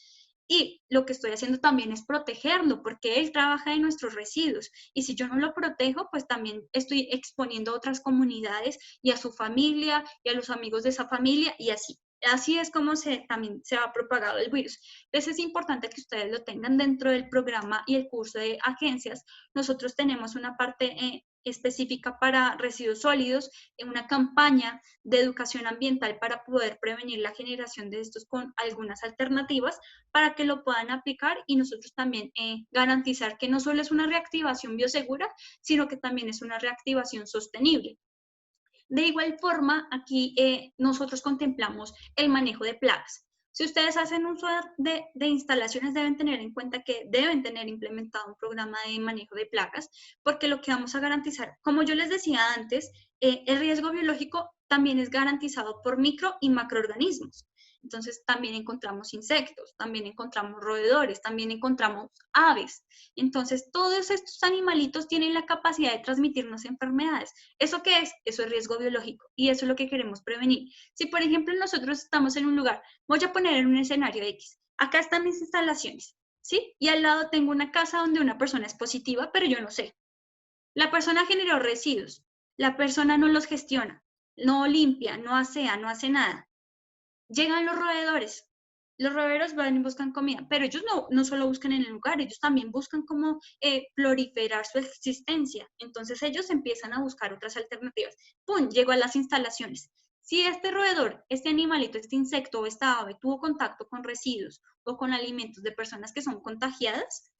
y lo que estoy haciendo también es protegerlo, porque él trabaja en nuestros residuos. Y si yo no lo protejo, pues también estoy exponiendo a otras comunidades y a su familia y a los amigos de esa familia y así. Así es como también se ha propagado el virus. Entonces es importante que ustedes lo tengan dentro del programa y el curso de agencias. Nosotros tenemos una parte específica para residuos sólidos, en una campaña de educación ambiental para poder prevenir la generación de estos con algunas alternativas para que lo puedan aplicar y nosotros también garantizar que no solo es una reactivación biosegura, sino que también es una reactivación sostenible. De igual forma, aquí nosotros contemplamos el manejo de plagas. Si ustedes hacen uso de instalaciones, deben tener en cuenta que deben tener implementado un programa de manejo de plagas, porque lo que vamos a garantizar, como yo les decía antes, el riesgo biológico también es garantizado por micro y macroorganismos. Entonces también encontramos insectos, también encontramos roedores, también encontramos aves. Entonces todos estos animalitos tienen la capacidad de transmitirnos enfermedades. ¿Eso qué es? Eso es riesgo biológico y eso es lo que queremos prevenir. Si por ejemplo nosotros estamos en un lugar, voy a poner en un escenario X, acá están mis instalaciones, ¿sí? Y al lado tengo una casa donde una persona es positiva, pero yo no sé. La persona generó residuos, la persona no los gestiona, no limpia, no asea, no hace nada. Llegan los roedores van y buscan comida, pero ellos no solo buscan en el lugar, ellos también buscan cómo proliferar su existencia. Entonces ellos empiezan a buscar otras alternativas. ¡Pum! Llegó a las instalaciones. Si este roedor, este animalito, este insecto o esta ave tuvo contacto con residuos o con alimentos de personas que son contagiadas,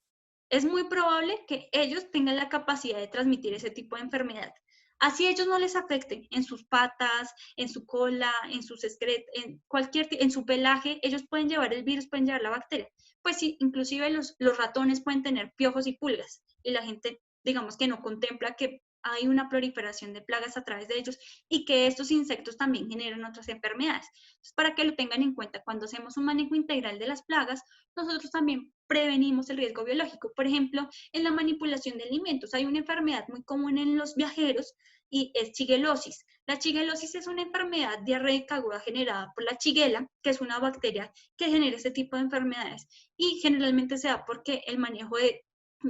es muy probable que ellos tengan la capacidad de transmitir ese tipo de enfermedad. Así ellos no les afecten en sus patas, en su cola, en sus excretas, en su pelaje, ellos pueden llevar el virus, pueden llevar la bacteria. Pues sí, inclusive los ratones pueden tener piojos y pulgas y la gente, digamos que no contempla que hay una proliferación de plagas a través de ellos y que estos insectos también generan otras enfermedades. Entonces, para que lo tengan en cuenta, cuando hacemos un manejo integral de las plagas, nosotros también prevenimos el riesgo biológico. Por ejemplo, en la manipulación de alimentos hay una enfermedad muy común en los viajeros y es shigellosis. La shigellosis es una enfermedad diarreica aguda generada por la shigella, que es una bacteria que genera este tipo de enfermedades y generalmente se da porque el manejo de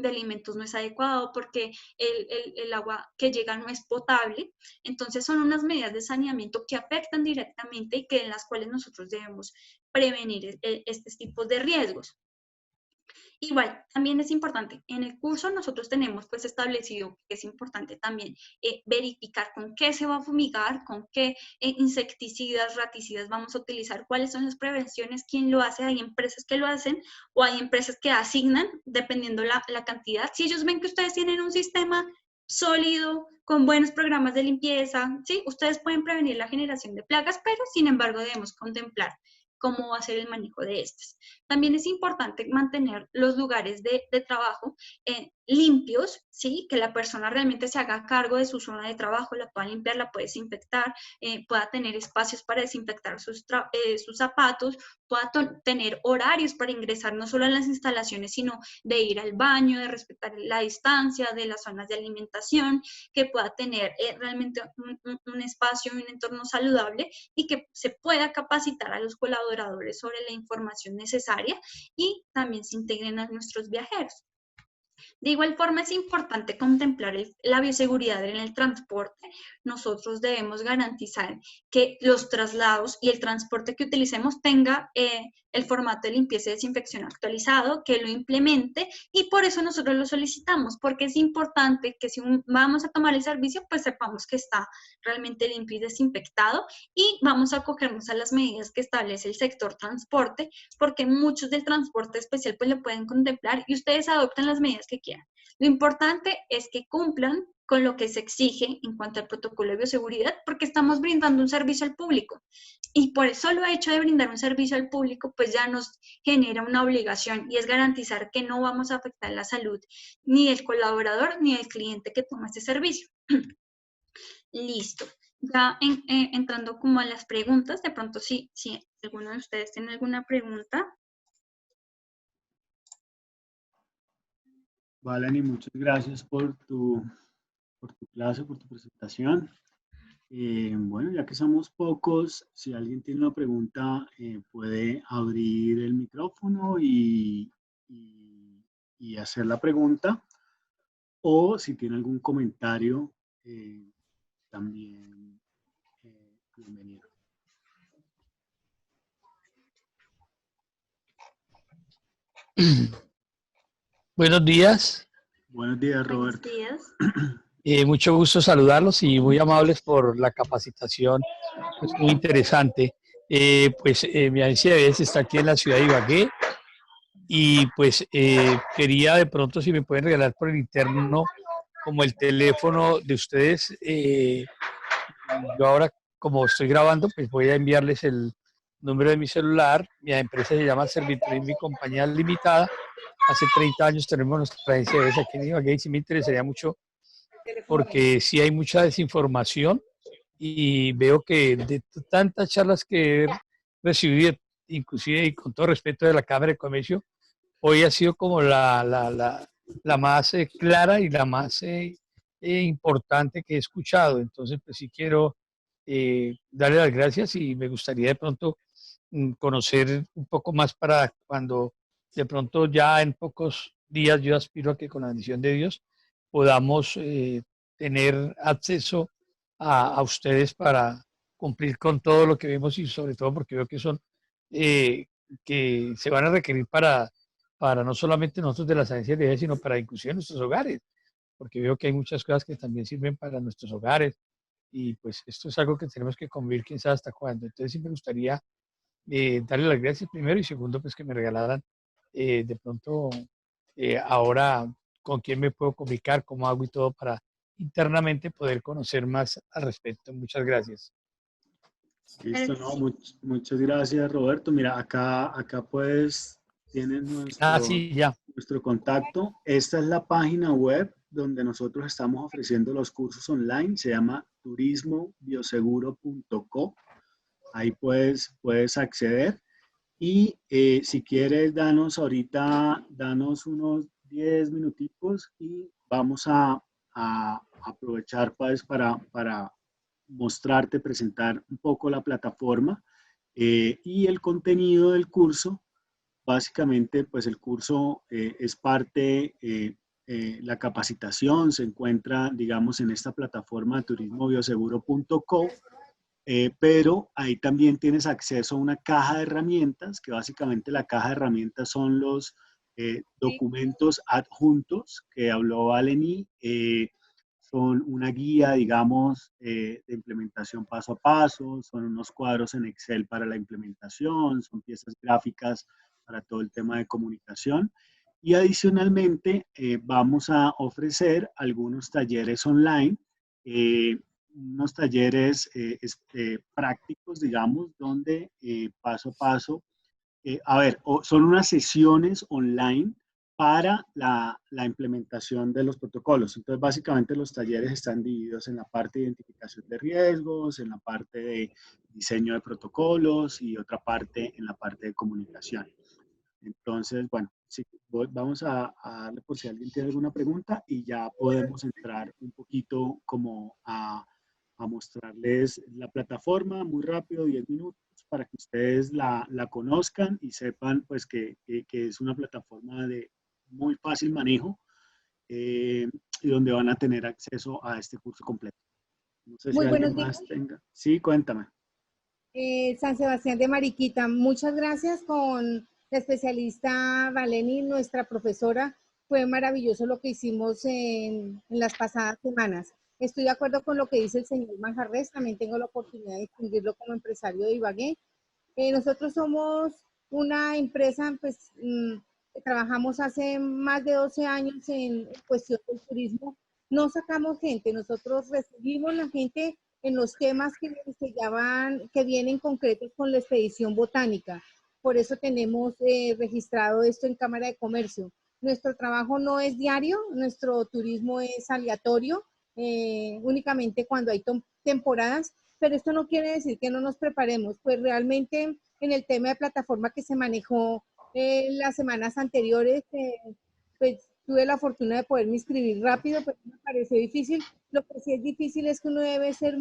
alimentos no es adecuado, porque el agua que llega no es potable. Entonces son unas medidas de saneamiento que afectan directamente y que en las cuales nosotros debemos prevenir estos tipos de riesgos. Igual, también es importante, en el curso nosotros tenemos pues establecido que es importante también verificar con qué se va a fumigar, con qué insecticidas, raticidas vamos a utilizar, cuáles son las prevenciones, quién lo hace, hay empresas que lo hacen o hay empresas que asignan dependiendo la cantidad. Si ellos ven que ustedes tienen un sistema sólido, con buenos programas de limpieza, ¿sí? Ustedes pueden prevenir la generación de plagas, pero sin embargo debemos contemplar cómo va a ser el manejo de estas. También es importante mantener los lugares de trabajo limpios, ¿sí? Que la persona realmente se haga cargo de su zona de trabajo, la pueda limpiar, la pueda desinfectar, pueda tener espacios para desinfectar sus zapatos, pueda tener horarios para ingresar no solo a las instalaciones, sino de ir al baño, de respetar la distancia, de las zonas de alimentación, que pueda tener realmente un espacio y un entorno saludable y que se pueda capacitar a los colaboradores sobre la información necesaria y también se integren a nuestros viajeros. De igual forma, es importante contemplar la bioseguridad en el transporte. Nosotros debemos garantizar que los traslados y el transporte que utilicemos tenga el formato de limpieza y desinfección actualizado, que lo implemente, y por eso nosotros lo solicitamos, porque es importante que si vamos a tomar el servicio, pues sepamos que está realmente limpio y desinfectado, y vamos a acogernos a las medidas que establece el sector transporte, porque muchos del transporte especial pues lo pueden contemplar y ustedes adoptan las medidas que quieran. Lo importante es que cumplan con lo que se exige en cuanto al protocolo de bioseguridad, porque estamos brindando un servicio al público. Y por el solo hecho de brindar un servicio al público, pues ya nos genera una obligación, y es garantizar que no vamos a afectar la salud ni del colaborador ni del cliente que toma este servicio. Listo. Ya entrando como a las preguntas, de pronto si alguno de ustedes tiene alguna pregunta. Valeni, muchas gracias por tu clase, por tu presentación. Bueno, ya que somos pocos, si alguien tiene una pregunta, puede abrir el micrófono y hacer la pregunta. O si tiene algún comentario, también bienvenido. Buenos días. Buenos días, Buenos Roberto. días. Mucho gusto saludarlos y muy amables por la capacitación, pues muy interesante. Mi agencia de viajes está aquí en la ciudad de Ibagué y pues quería de pronto si me pueden regalar por el interno como el teléfono de ustedes. Yo ahora como estoy grabando pues voy a enviarles el número de mi celular. Mi empresa se llama Serviturismo y Compañía Limitada. Hace 30 años tenemos nuestra agencia de viajes aquí en Ibagué y sí me interesaría mucho porque sí hay mucha desinformación y veo que de tantas charlas que he recibido, inclusive y con todo respeto de la Cámara de Comercio, hoy ha sido como la más clara y la más importante que he escuchado. Entonces, pues sí quiero darle las gracias y me gustaría de pronto conocer un poco más para cuando de pronto ya en pocos días yo aspiro a que con la bendición de Dios podamos tener acceso a ustedes para cumplir con todo lo que vemos y sobre todo porque veo que son que se van a requerir para no solamente nosotros de las agencias de viajes, sino para inclusive nuestros hogares, porque veo que hay muchas cosas que también sirven para nuestros hogares y pues esto es algo que tenemos que convivir quién sabe hasta cuándo. Entonces sí me gustaría darle las gracias primero y segundo pues que me regalaran de pronto ahora con quién me puedo comunicar, cómo hago y todo para internamente poder conocer más al respecto. Muchas gracias. Listo, no, muchas gracias, Roberto. Mira, acá pues tienes Sí, ya. nuestro contacto. Esta es la página web donde nosotros estamos ofreciendo los cursos online. Se llama turismobioseguro.co. Ahí puedes acceder. Y si quieres, danos unos 10 minuticos y vamos a aprovechar pues, para mostrarte, presentar un poco la plataforma y el contenido del curso. Básicamente, pues el curso es parte, la capacitación se encuentra, digamos, en esta plataforma turismobioseguro.co, pero ahí también tienes acceso a una caja de herramientas, que básicamente la caja de herramientas son los documentos adjuntos que habló Valeni, son una guía, digamos, de implementación paso a paso, son unos cuadros en Excel para la implementación, son piezas gráficas para todo el tema de comunicación. Y adicionalmente vamos a ofrecer algunos talleres online, unos talleres prácticos, digamos, donde paso a paso, son unas sesiones online para la implementación de los protocolos. Entonces, básicamente los talleres están divididos en la parte de identificación de riesgos, en la parte de diseño de protocolos y otra parte en la parte de comunicación. Entonces, bueno, sí, vamos a darle por si alguien tiene alguna pregunta y ya podemos entrar un poquito como a mostrarles la plataforma muy rápido, 10 minutos, para que ustedes la conozcan y sepan pues que es una plataforma de muy fácil manejo y donde van a tener acceso a este curso completo. No sé si Muy alguien buenos días. más tenga. Sí, cuéntame. San Sebastián de Mariquita, muchas gracias con la especialista Valeni, nuestra profesora. Fue maravilloso lo que hicimos en las pasadas semanas. Estoy de acuerdo con lo que dice el señor Manjarres, también tengo la oportunidad de distinguirlo como empresario de Ibagué. Nosotros somos una empresa, pues, trabajamos hace más de 12 años en cuestión del turismo. No sacamos gente, nosotros recibimos la gente en los temas que vienen concretos con la expedición botánica. Por eso tenemos registrado esto en Cámara de Comercio. Nuestro trabajo no es diario, nuestro turismo es aleatorio, únicamente cuando hay temporadas, pero esto no quiere decir que no nos preparemos, pues realmente en el tema de plataforma que se manejó las semanas anteriores, pues tuve la fortuna de poderme inscribir rápido, pero me pareció difícil. Lo que sí es difícil es que uno debe ser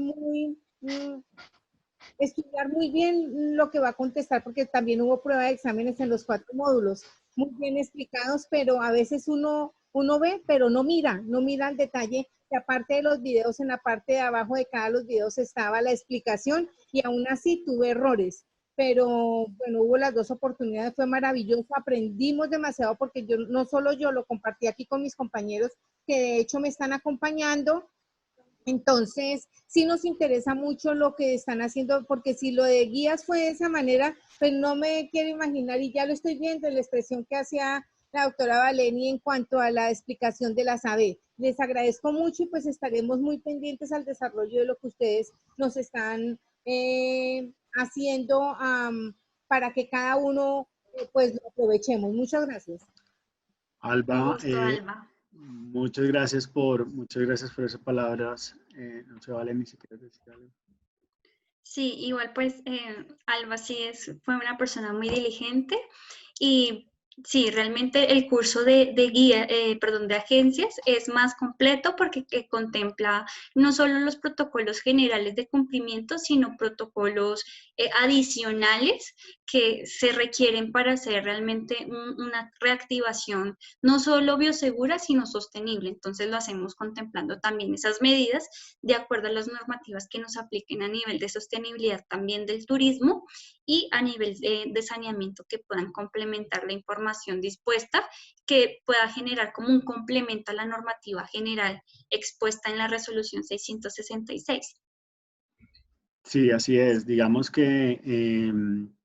estudiar muy bien lo que va a contestar, porque también hubo prueba de exámenes en los 4 módulos, muy bien explicados, pero a veces uno ve, pero no mira al detalle, que aparte de los videos, en la parte de abajo de cada los videos estaba la explicación, y aún así tuve errores. Pero bueno, hubo las 2 oportunidades, fue maravilloso, aprendimos demasiado, porque no solo yo lo compartí aquí con mis compañeros, que de hecho me están acompañando. Entonces, sí nos interesa mucho lo que están haciendo, porque si lo de guías fue de esa manera, pues no me quiero imaginar, y ya lo estoy viendo en la expresión que hacía la doctora Valeni en cuanto a la explicación de la SABE. Les agradezco mucho y pues estaremos muy pendientes al desarrollo de lo que ustedes nos están haciendo para que cada uno pues lo aprovechemos. Muchas gracias. Un Alba, gusto, Alba. muchas gracias por esas palabras. No se vale ni siquiera decir algo. Sí, igual pues Alba sí fue una persona muy diligente y sí, realmente el curso de guía, perdón, de agencias es más completo porque contempla no solo los protocolos generales de cumplimiento, sino protocolos adicionales que se requieren para hacer realmente una reactivación no solo biosegura, sino sostenible. Entonces lo hacemos contemplando también esas medidas de acuerdo a las normativas que nos apliquen a nivel de sostenibilidad también del turismo y a nivel de saneamiento, que puedan complementar la información dispuesta, que pueda generar como un complemento a la normativa general expuesta en la resolución 666. Sí, así es. Digamos que,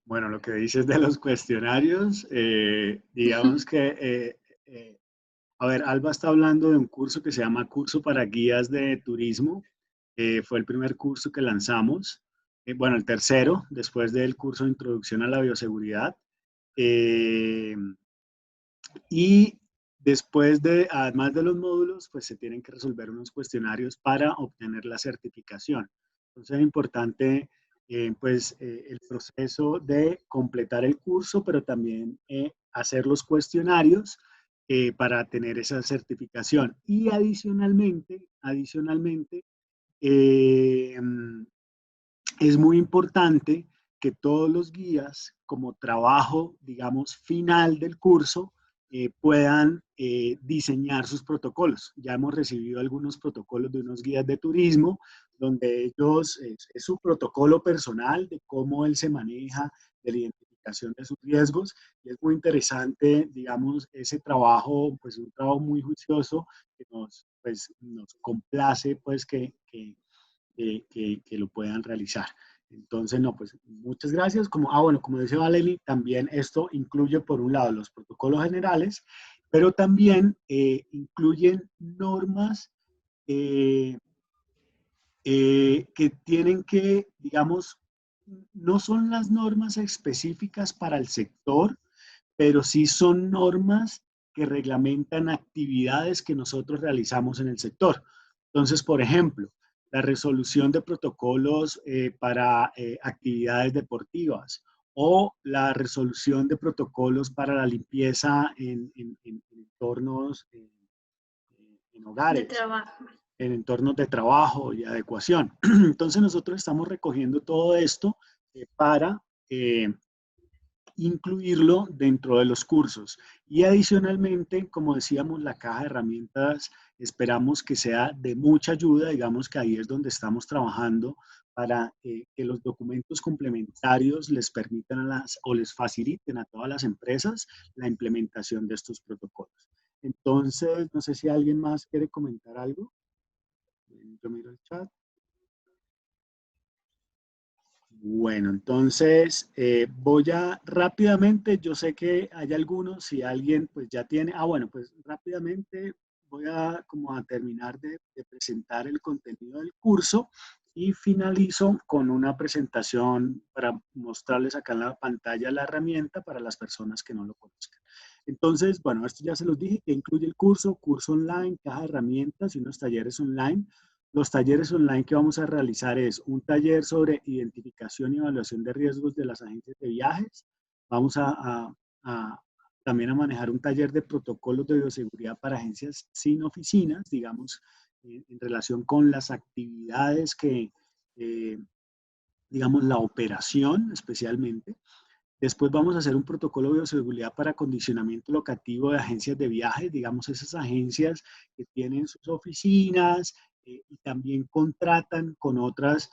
bueno, lo que dices de los cuestionarios, digamos que, a ver, Alba está hablando de un curso que se llama Curso para Guías de Turismo. Fue el primer curso que lanzamos. Bueno, el tercero, después del curso de Introducción a la Bioseguridad. Y después de, además de los módulos, pues se tienen que resolver unos cuestionarios para obtener la certificación. Entonces es importante, el proceso de completar el curso, pero también hacer los cuestionarios para tener esa certificación. Y adicionalmente, eh, es muy importante que todos los guías, como trabajo, digamos, final del curso, puedan diseñar sus protocolos. Ya hemos recibido algunos protocolos de unos guías de turismo, donde ellos, es su protocolo personal de cómo él se maneja, de la identificación de sus riesgos, y es muy interesante, digamos, ese trabajo, pues un trabajo muy juicioso que nos complace, pues, que lo puedan realizar. Entonces, no, pues muchas gracias. Bueno, como decía Valeli, también esto incluye, por un lado, los protocolos generales, pero también incluyen normas que tienen que, digamos, no son las normas específicas para el sector, pero sí son normas que reglamentan actividades que nosotros realizamos en el sector. Entonces, por ejemplo, la resolución de protocolos para actividades deportivas o la resolución de protocolos para la limpieza en entornos, en De hogares, trabajo. en entornos de trabajo y adecuación. Entonces nosotros estamos recogiendo todo esto para incluirlo dentro de los cursos. Y adicionalmente, como decíamos, la caja de herramientas esperamos que sea de mucha ayuda, digamos que ahí es donde estamos trabajando para que los documentos complementarios les permitan o les faciliten a todas las empresas la implementación de estos protocolos. Entonces, no sé si alguien más quiere comentar algo. Yo miro el chat. Bueno, entonces voy a rápidamente, yo sé que hay algunos, si alguien pues ya tiene, bueno, pues rápidamente voy a como a terminar de presentar el contenido del curso y finalizo con una presentación para mostrarles acá en la pantalla la herramienta para las personas que no lo conozcan. Entonces, bueno, esto ya se los dije, que incluye el curso online, caja de herramientas y unos talleres online. Los talleres online que vamos a realizar es un taller sobre identificación y evaluación de riesgos de las agencias de viajes. Vamos también a manejar un taller de protocolos de bioseguridad para agencias sin oficinas, digamos, en relación con las actividades que, digamos, la operación especialmente. Después vamos a hacer un protocolo de bioseguridad para acondicionamiento locativo de agencias de viajes, digamos esas agencias que tienen sus oficinas y también contratan con otras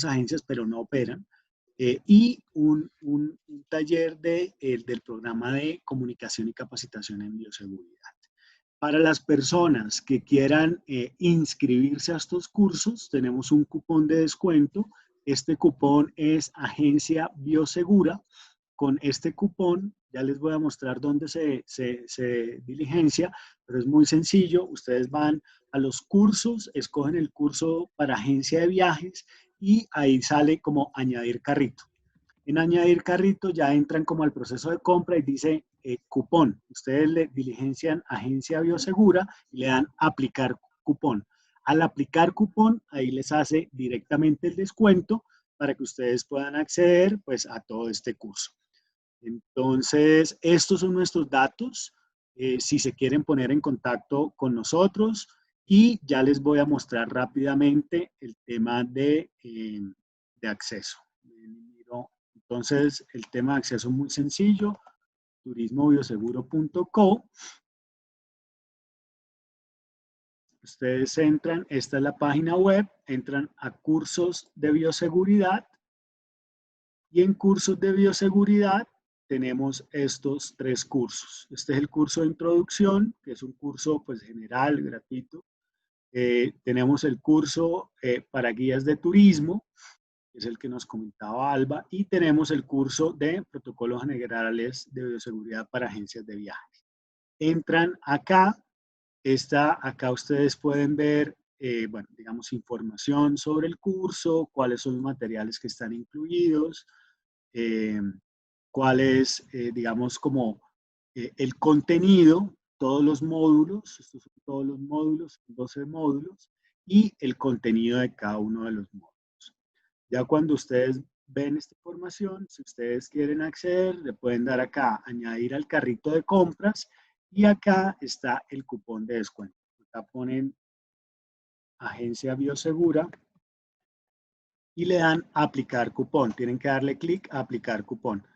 agencias, pero no operan. Y un taller del programa de comunicación y capacitación en bioseguridad. Para las personas que quieran inscribirse a estos cursos, tenemos un cupón de descuento. Este cupón es Agencia Biosegura. Con este cupón, ya les voy a mostrar dónde se diligencia, pero es muy sencillo. Ustedes van a los cursos, escogen el curso para agencia de viajes y ahí sale como añadir carrito. En añadir carrito ya entran como al proceso de compra y dice cupón. Ustedes le diligencian Agencia Biosegura y le dan aplicar cupón. Al aplicar cupón, ahí les hace directamente el descuento para que ustedes puedan acceder pues a todo este curso. Entonces, estos son nuestros datos, si se quieren poner en contacto con nosotros y ya les voy a mostrar rápidamente el tema de acceso. Entonces, el tema de acceso es muy sencillo, turismobioseguro.co. Ustedes entran, esta es la página web, entran a cursos de bioseguridad y en cursos de bioseguridad tenemos estos 3 cursos. Este es el curso de introducción, que es un curso pues general, gratuito. Tenemos el curso para guías de turismo, que es el que nos comentaba Alba, y tenemos el curso de protocolos generales de bioseguridad para agencias de viajes. Entran acá, acá ustedes pueden ver, bueno, digamos, información sobre el curso, cuáles son los materiales que están incluidos, cuál es, digamos, como el contenido, todos los módulos, estos son todos los módulos, 12 módulos, y el contenido de cada uno de los módulos. Ya cuando ustedes ven esta información, si ustedes quieren acceder, le pueden dar acá, añadir al carrito de compras, y acá está el cupón de descuento. Acá ponen Agencia Biosegura y le dan aplicar cupón. Tienen que darle clic a aplicar cupón.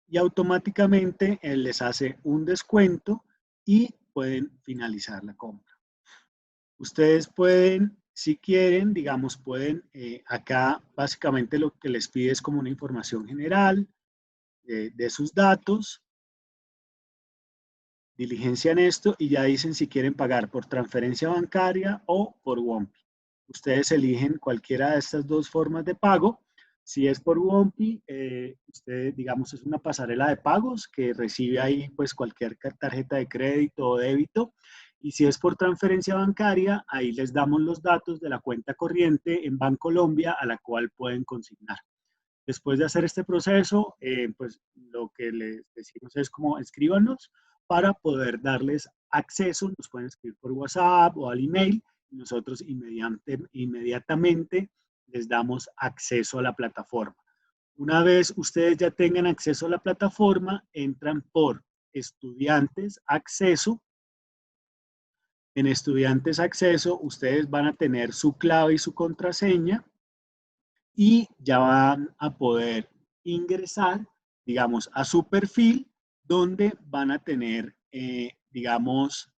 Y automáticamente él les hace un descuento y pueden finalizar la compra. Ustedes pueden, si quieren, digamos, pueden, acá básicamente lo que les pide es como una información general de sus datos. Diligencian esto y ya dicen si quieren pagar por transferencia bancaria o por Wompi. Ustedes eligen cualquiera de estas 2 formas de pago. Si es por Wompi, ustedes, digamos, es una pasarela de pagos que recibe ahí pues cualquier tarjeta de crédito o débito. Y si es por transferencia bancaria, ahí les damos los datos de la cuenta corriente en Bancolombia a la cual pueden consignar. Después de hacer este proceso, pues lo que les decimos es como escríbanos para poder darles acceso. Nos pueden escribir por WhatsApp o al email y nosotros inmediatamente les damos acceso a la plataforma. Una vez ustedes ya tengan acceso a la plataforma, entran por Estudiantes Acceso. En Estudiantes Acceso, ustedes van a tener su clave y su contraseña y ya van a poder ingresar digamos, a su perfil, donde van a tener, digamos,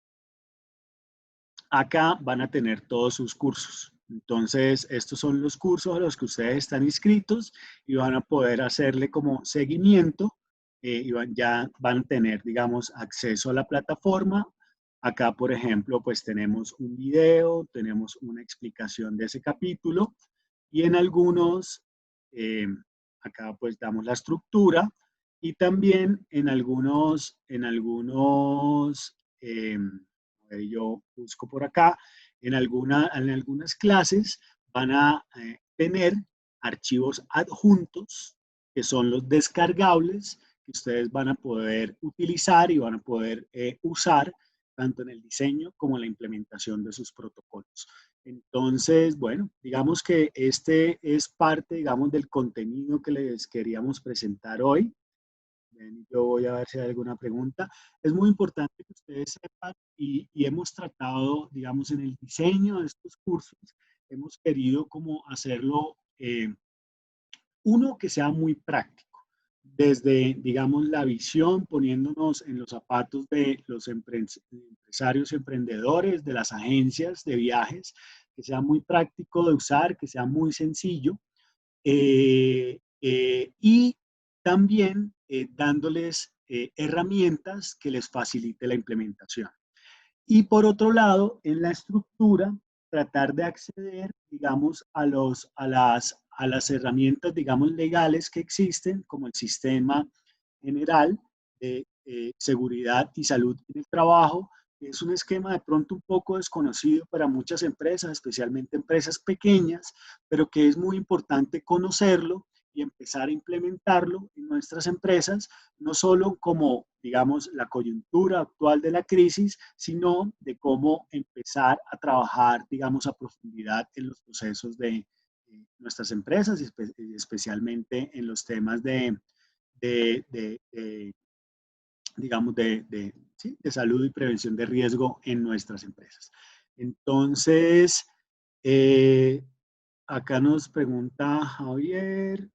acá van a tener todos sus cursos. Entonces, estos son los cursos a los que ustedes están inscritos y van a poder hacerle como seguimiento y ya van a tener, digamos, acceso a la plataforma. Acá, por ejemplo, pues tenemos un video, tenemos una explicación de ese capítulo y en algunos, acá pues damos la estructura y también en algunos, yo busco por acá, en algunas clases van a tener archivos adjuntos, que son los descargables, que ustedes van a poder utilizar y van a poder usar tanto en el diseño como en la implementación de sus protocolos. Entonces, bueno, digamos que este es parte, digamos, del contenido que les queríamos presentar hoy. Yo voy a ver si hay alguna pregunta. Es muy importante que ustedes sepan y hemos tratado, digamos, en el diseño de estos cursos, hemos querido como hacerlo, uno, que sea muy práctico. Desde, digamos, la visión, poniéndonos en los zapatos de los empresarios y emprendedores, de las agencias de viajes, que sea muy práctico de usar, que sea muy sencillo. Y también dándoles herramientas que les facilite la implementación. Y por otro lado, en la estructura, tratar de acceder, digamos, a las herramientas, digamos, legales que existen, como el Sistema General de Seguridad y Salud en el Trabajo. Es un esquema de pronto un poco desconocido para muchas empresas, especialmente empresas pequeñas, pero que es muy importante conocerlo y empezar a implementarlo en nuestras empresas, no solo como, digamos, la coyuntura actual de la crisis, sino de cómo empezar a trabajar, digamos, a profundidad en los procesos de nuestras empresas, y especialmente en los temas digamos, ¿sí? de salud y prevención de riesgo en nuestras empresas. Entonces, acá nos pregunta Javier,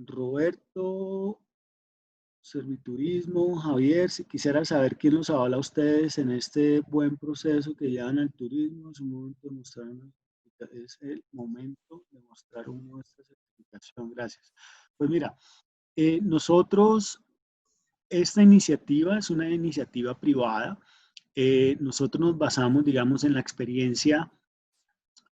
Roberto, Serviturismo, Javier, si quisiera saber quién los avala a ustedes en este buen proceso que llevan al turismo, es el momento de mostrar nuestra certificación. Gracias. Pues mira, nosotros, esta iniciativa es una iniciativa privada. Nosotros nos basamos, digamos, en la experiencia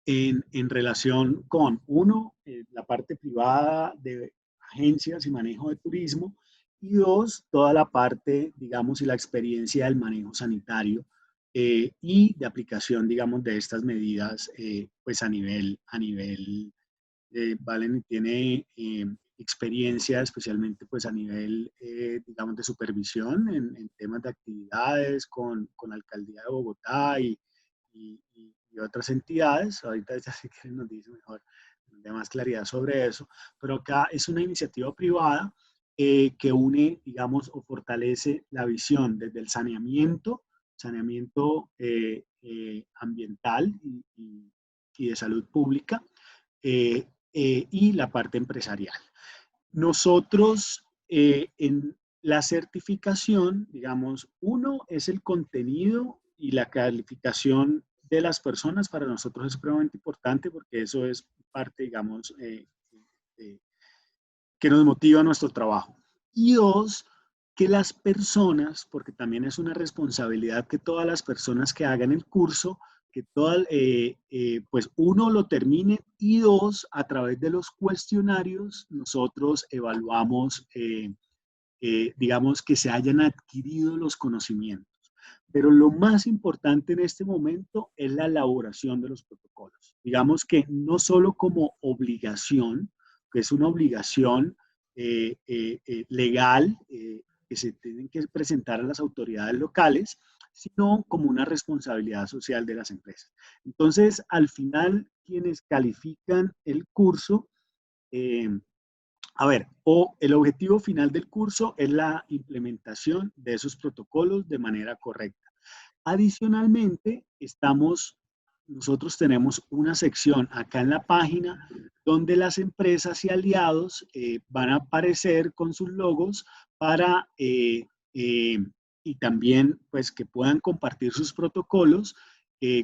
en relación con, uno, la parte privada de agencias y manejo de turismo, y dos, toda la parte, digamos, y la experiencia del manejo sanitario y de aplicación, digamos, de estas medidas, pues a nivel Valen tiene experiencia, especialmente pues a nivel, digamos, de supervisión en temas de actividades con la Alcaldía de Bogotá y otras entidades. Ahorita ya sí que nos dice mejor, de más claridad sobre eso, pero acá es una iniciativa privada que une, digamos, o fortalece la visión desde el saneamiento ambiental y de salud pública, y la parte empresarial. Nosotros en la certificación, digamos, uno es el contenido y la calificación de las personas. Para nosotros es supremamente importante porque eso es parte, digamos, que nos motiva nuestro trabajo. Y dos, que las personas, porque también es una responsabilidad que todas las personas que hagan el curso, que pues uno lo termine, y dos, a través de los cuestionarios nosotros evaluamos, digamos, que se hayan adquirido los conocimientos. Pero lo más importante en este momento es la elaboración de los protocolos. Digamos que no solo como obligación, que es una obligación legal que se tienen que presentar a las autoridades locales, sino como una responsabilidad social de las empresas. Entonces, al final, quienes califican el curso, el objetivo final del curso es la implementación de esos protocolos de manera correcta. Adicionalmente, nosotros tenemos una sección acá en la página donde las empresas y aliados van a aparecer con sus logos para, y también pues que puedan compartir sus protocolos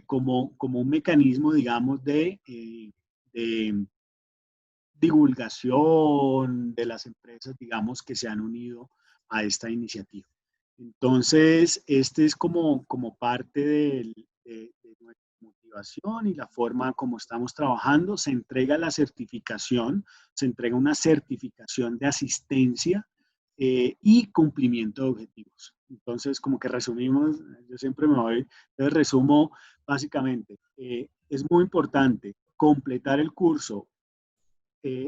como un mecanismo, digamos, de divulgación de las empresas, digamos, que se han unido a esta iniciativa. Entonces, este es como parte de nuestra motivación y la forma como estamos trabajando. Se entrega la certificación, se entrega una certificación de asistencia y cumplimiento de objetivos. Entonces, como que resumimos, yo siempre me voy, entonces resumo básicamente, es muy importante completar el curso,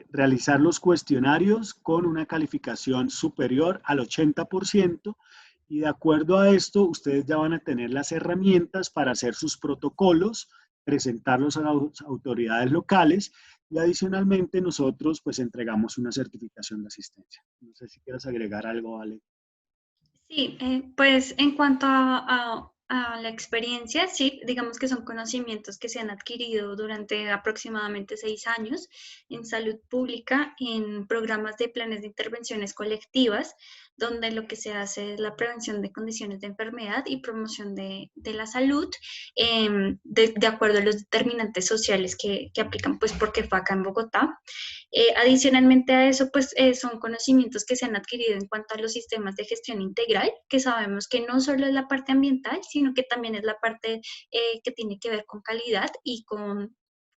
realizar los cuestionarios con una calificación superior al 80%, y de acuerdo a esto ustedes ya van a tener las herramientas para hacer sus protocolos, presentarlos a las autoridades locales, y adicionalmente nosotros pues entregamos una certificación de asistencia. No sé si quieres agregar algo, Ale. Sí, pues en cuanto a la experiencia, sí, digamos que son conocimientos que se han adquirido durante aproximadamente 6 años en salud pública, en programas de planes de intervenciones colectivas, donde lo que se hace es la prevención de condiciones de enfermedad y promoción de la salud, de acuerdo a los determinantes sociales que aplican, pues porque fue acá en Bogotá. Adicionalmente a eso, pues son conocimientos que se han adquirido en cuanto a los sistemas de gestión integral, que sabemos que no solo es la parte ambiental, sino que también es la parte que tiene que ver con calidad y con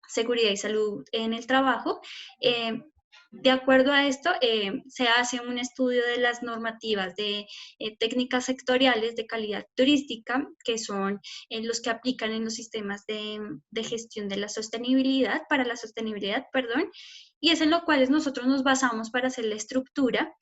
seguridad y salud en el trabajo. De acuerdo a esto, se hace un estudio de las normativas de técnicas sectoriales de calidad turística, que son los que aplican en los sistemas de gestión de la sostenibilidad, para la sostenibilidad, perdón, y es en lo cual nosotros nos basamos para hacer la estructura.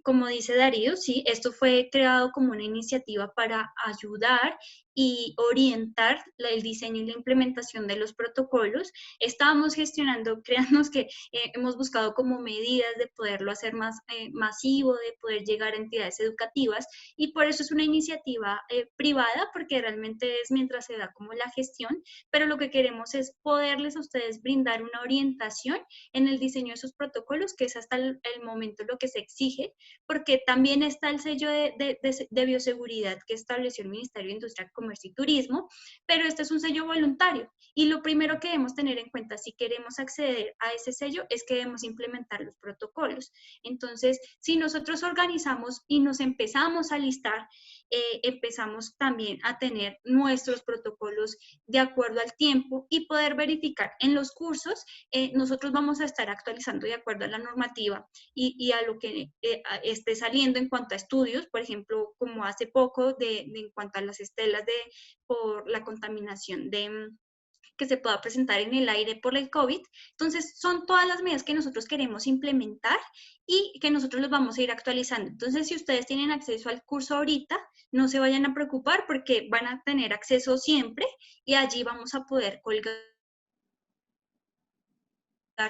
Como dice Darío, sí, esto fue creado como una iniciativa para ayudar y orientar el diseño y la implementación de los protocolos. Estábamos gestionando, créanos que hemos buscado como medidas de poderlo hacer más masivo, de poder llegar a entidades educativas, y por eso es una iniciativa privada, porque realmente es mientras se da como la gestión, pero lo que queremos es poderles a ustedes brindar una orientación en el diseño de sus protocolos, que es hasta el momento lo que se exige, porque también está el sello de bioseguridad que estableció el Ministerio de Industria, Comercio y Turismo, pero este es un sello voluntario, y lo primero que debemos tener en cuenta si queremos acceder a ese sello es que debemos implementar los protocolos. Entonces, si nosotros organizamos y nos empezamos a listar, empezamos también a tener nuestros protocolos de acuerdo al tiempo y poder verificar en los cursos. Nosotros vamos a estar actualizando de acuerdo a la normativa y a lo que esté saliendo en cuanto a estudios, por ejemplo, como hace poco en cuanto a las estelas por la contaminación que se pueda presentar en el aire por el COVID. Entonces, son todas las medidas que nosotros queremos implementar y que nosotros los vamos a ir actualizando. Entonces, si ustedes tienen acceso al curso ahorita, no se vayan a preocupar porque van a tener acceso siempre, y allí vamos a poder colgar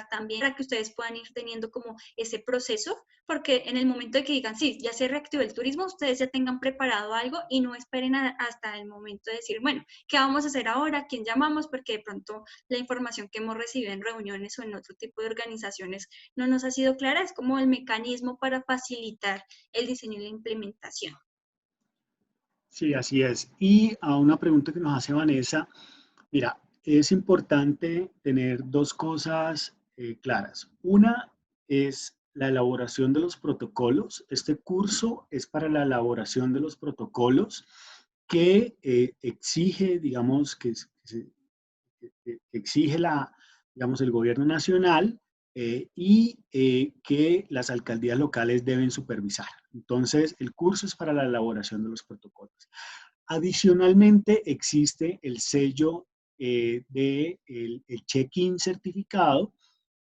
también para que ustedes puedan ir teniendo como ese proceso, porque en el momento de que digan, sí, ya se reactivó el turismo, ustedes ya tengan preparado algo y no esperen hasta el momento de decir, bueno, ¿qué vamos a hacer ahora? ¿Quién llamamos? Porque de pronto la información que hemos recibido en reuniones o en otro tipo de organizaciones no nos ha sido clara. Es como el mecanismo para facilitar el diseño y la implementación. Sí, así es. Y a una pregunta que nos hace Vanessa, mira, es importante tener dos cosas claras. Una es la elaboración de los protocolos. Este curso es para la elaboración de los protocolos que exige, digamos, que exige digamos, el gobierno nacional y que las alcaldías locales deben supervisar. Entonces, el curso es para la elaboración de los protocolos. Adicionalmente, existe el sello el check-in certificado,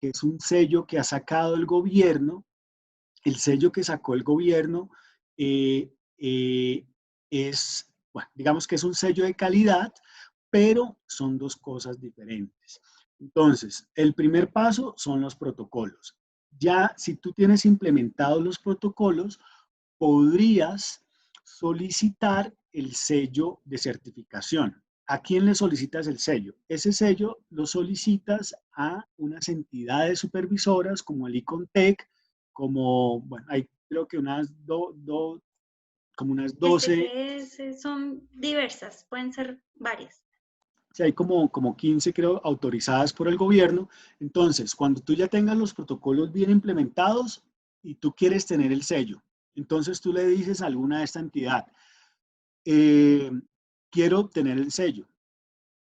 que es un sello que ha sacado el gobierno. El sello que sacó el gobierno es, bueno, digamos que es un sello de calidad, pero son dos cosas diferentes. Entonces, el primer paso son los protocolos. Ya si tú tienes implementados los protocolos, podrías solicitar el sello de certificación. ¿a quién le solicitas el sello? Ese sello lo solicitas a unas entidades supervisoras como el ICONTEC, como, bueno, hay creo que como unas 12, SGS son diversas, pueden ser varias. sí, hay como 15 creo autorizadas por el gobierno. Entonces, cuando tú ya tengas los protocolos bien implementados y tú quieres tener el sello, entonces tú le dices a alguna de esta entidad, eh, quiero obtener el sello.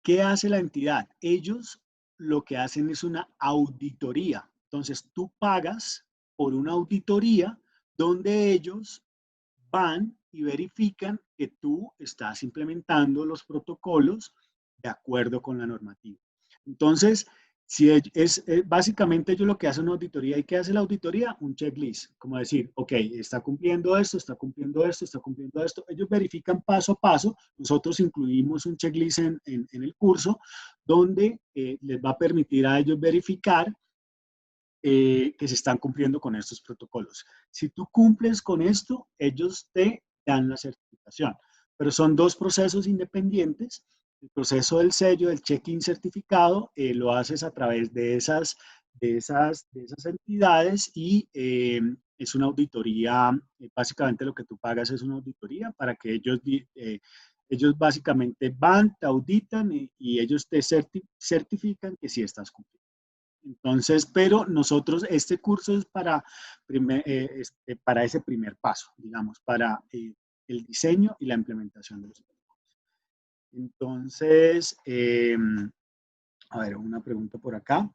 ¿Qué hace la entidad? Ellos lo que hacen es una auditoría. Entonces tú pagas por una auditoría donde ellos van y verifican que tú estás implementando los protocolos de acuerdo con la normativa. Entonces, si básicamente ellos lo que hacen una auditoría, ¿y qué hace la auditoría? Un checklist, como decir, ok, está cumpliendo esto, está cumpliendo esto, está cumpliendo esto. Ellos verifican paso a paso. Nosotros incluimos un checklist en el curso donde les va a permitir a ellos verificar que se están cumpliendo con estos protocolos. Si tú cumples con esto, ellos te dan la certificación. Pero son dos procesos independientes. El proceso del sello, del check-in certificado, lo haces a través de esas entidades y es una auditoría. Básicamente lo que tú pagas es una auditoría para que ellos básicamente van, te auditan y ellos te certifican que sí estás cumpliendo. Entonces, pero nosotros, este curso es para ese primer paso, digamos, para el diseño y la implementación de los protocolos. Entonces, a ver, una pregunta por acá.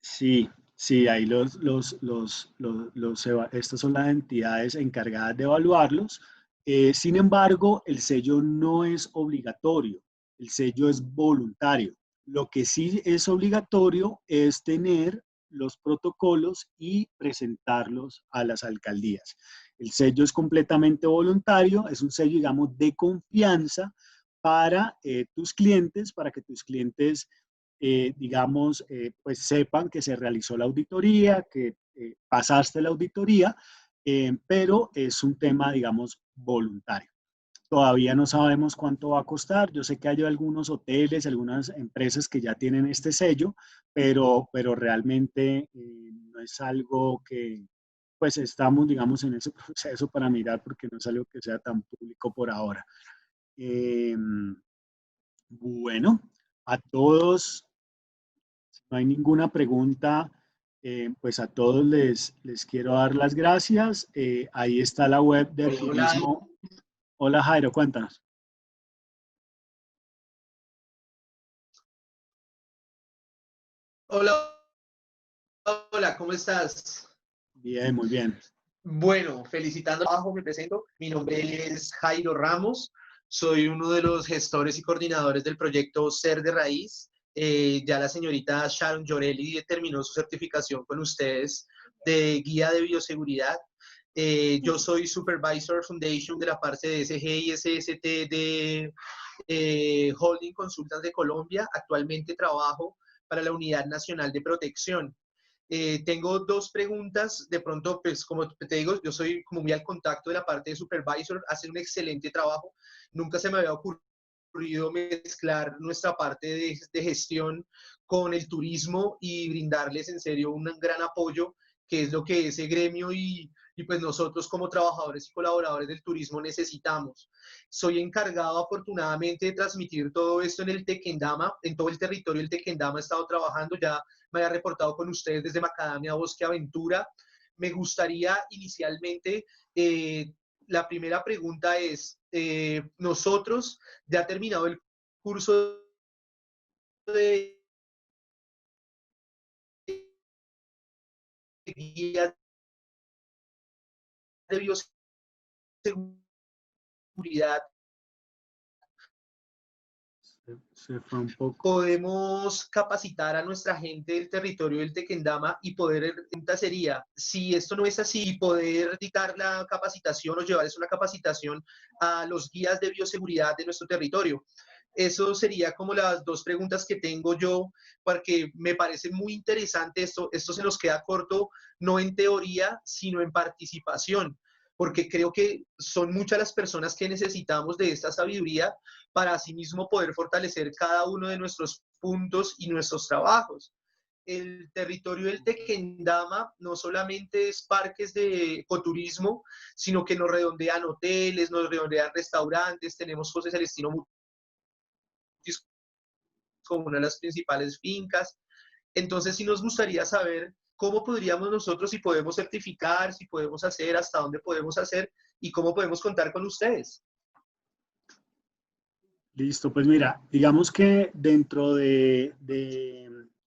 Sí, sí, ahí estas son las entidades encargadas de evaluarlos. Sin embargo, el sello no es obligatorio, el sello es voluntario. Lo que sí es obligatorio es tener los protocolos y presentarlos a las alcaldías. El sello es completamente voluntario, es un sello, digamos, de confianza para tus clientes, para que tus clientes digamos, pues sepan que se realizó la auditoría, que pasaste la auditoría, pero es un tema, digamos, voluntario. Todavía no sabemos cuánto va a costar. Yo sé que hay algunos hoteles, algunas empresas que ya tienen este sello, pero realmente no es algo que, pues estamos, digamos, en ese proceso para mirar porque no es algo que sea tan público por ahora. Bueno, a todos, no hay ninguna pregunta, pues a todos les quiero dar las gracias. Ahí está la web del turismo. Hola Jairo, cuéntanos. Hola, hola, ¿cómo estás? Bien, muy bien. Bueno, felicitando el trabajo, me presento. Mi nombre es Jairo Ramos, soy uno de los gestores y coordinadores del proyecto Ser de Raíz. Ya la señorita Sharon Llorelli terminó su certificación con ustedes de guía de bioseguridad. Yo soy Supervisor Foundation de la parte de SG y SST de Holding Consultants de Colombia. Actualmente trabajo para la Unidad Nacional de Protección. Tengo dos preguntas. De pronto, pues como te digo, yo soy como muy al contacto de la parte de supervisor, hacen un excelente trabajo. Nunca se me había ocurrido mezclar nuestra parte de gestión con el turismo y brindarles en serio un gran apoyo, que es lo que ese gremio y pues nosotros como trabajadores y colaboradores del turismo necesitamos. Soy encargado afortunadamente de transmitir todo esto en el Tequendama, en todo el territorio del Tequendama he estado trabajando, ya me había reportado con ustedes desde Macadamia Bosque Aventura. Me gustaría inicialmente, la primera pregunta es, nosotros ya terminado el curso de guía de bioseguridad, Se fue un poco. podemos capacitar a nuestra gente del territorio del Tequendama y poder, la pregunta sería, si esto no es así, poder dictar la capacitación o llevarles una capacitación a los guías de bioseguridad de nuestro territorio. Eso sería como las dos preguntas que tengo yo, porque me parece muy interesante esto se nos queda corto, no en teoría, sino en participación, porque creo que son muchas las personas que necesitamos de esta sabiduría para asimismo poder fortalecer cada uno de nuestros puntos y nuestros trabajos. El territorio del Tequendama no solamente es parques de ecoturismo, sino que nos redondean hoteles, nos redondean restaurantes, tenemos José Celestino Mutis como una de las principales fincas. Entonces sí nos gustaría saber cómo podríamos nosotros, si podemos certificar, si podemos hacer, hasta dónde podemos hacer y cómo podemos contar con ustedes. Listo, pues mira, digamos que dentro de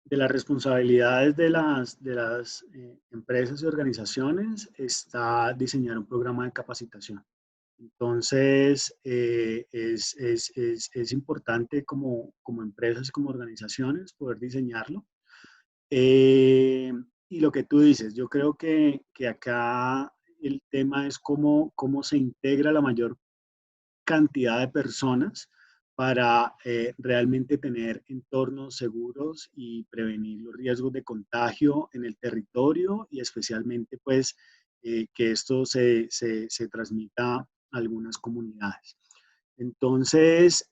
las responsabilidades de las empresas y organizaciones está diseñar un programa de capacitación. Entonces, es importante como empresas y como organizaciones poder diseñarlo. Y lo que tú dices, yo creo que acá el tema es cómo se integra la mayor cantidad de personas para realmente tener entornos seguros y prevenir los riesgos de contagio en el territorio y especialmente pues que esto se transmita a algunas comunidades. Entonces,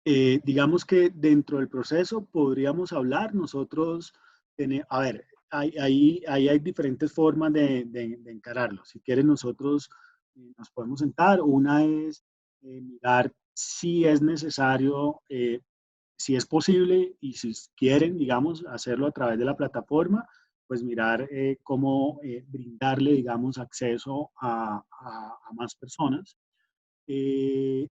digamos que dentro del proceso podríamos hablar nosotros, a ver, ahí hay diferentes formas de encararlo. Si quieren nosotros nos podemos sentar. Una es mirar si es necesario, si es posible y si quieren, digamos, hacerlo a través de la plataforma, pues mirar cómo brindarle, digamos, acceso a más personas.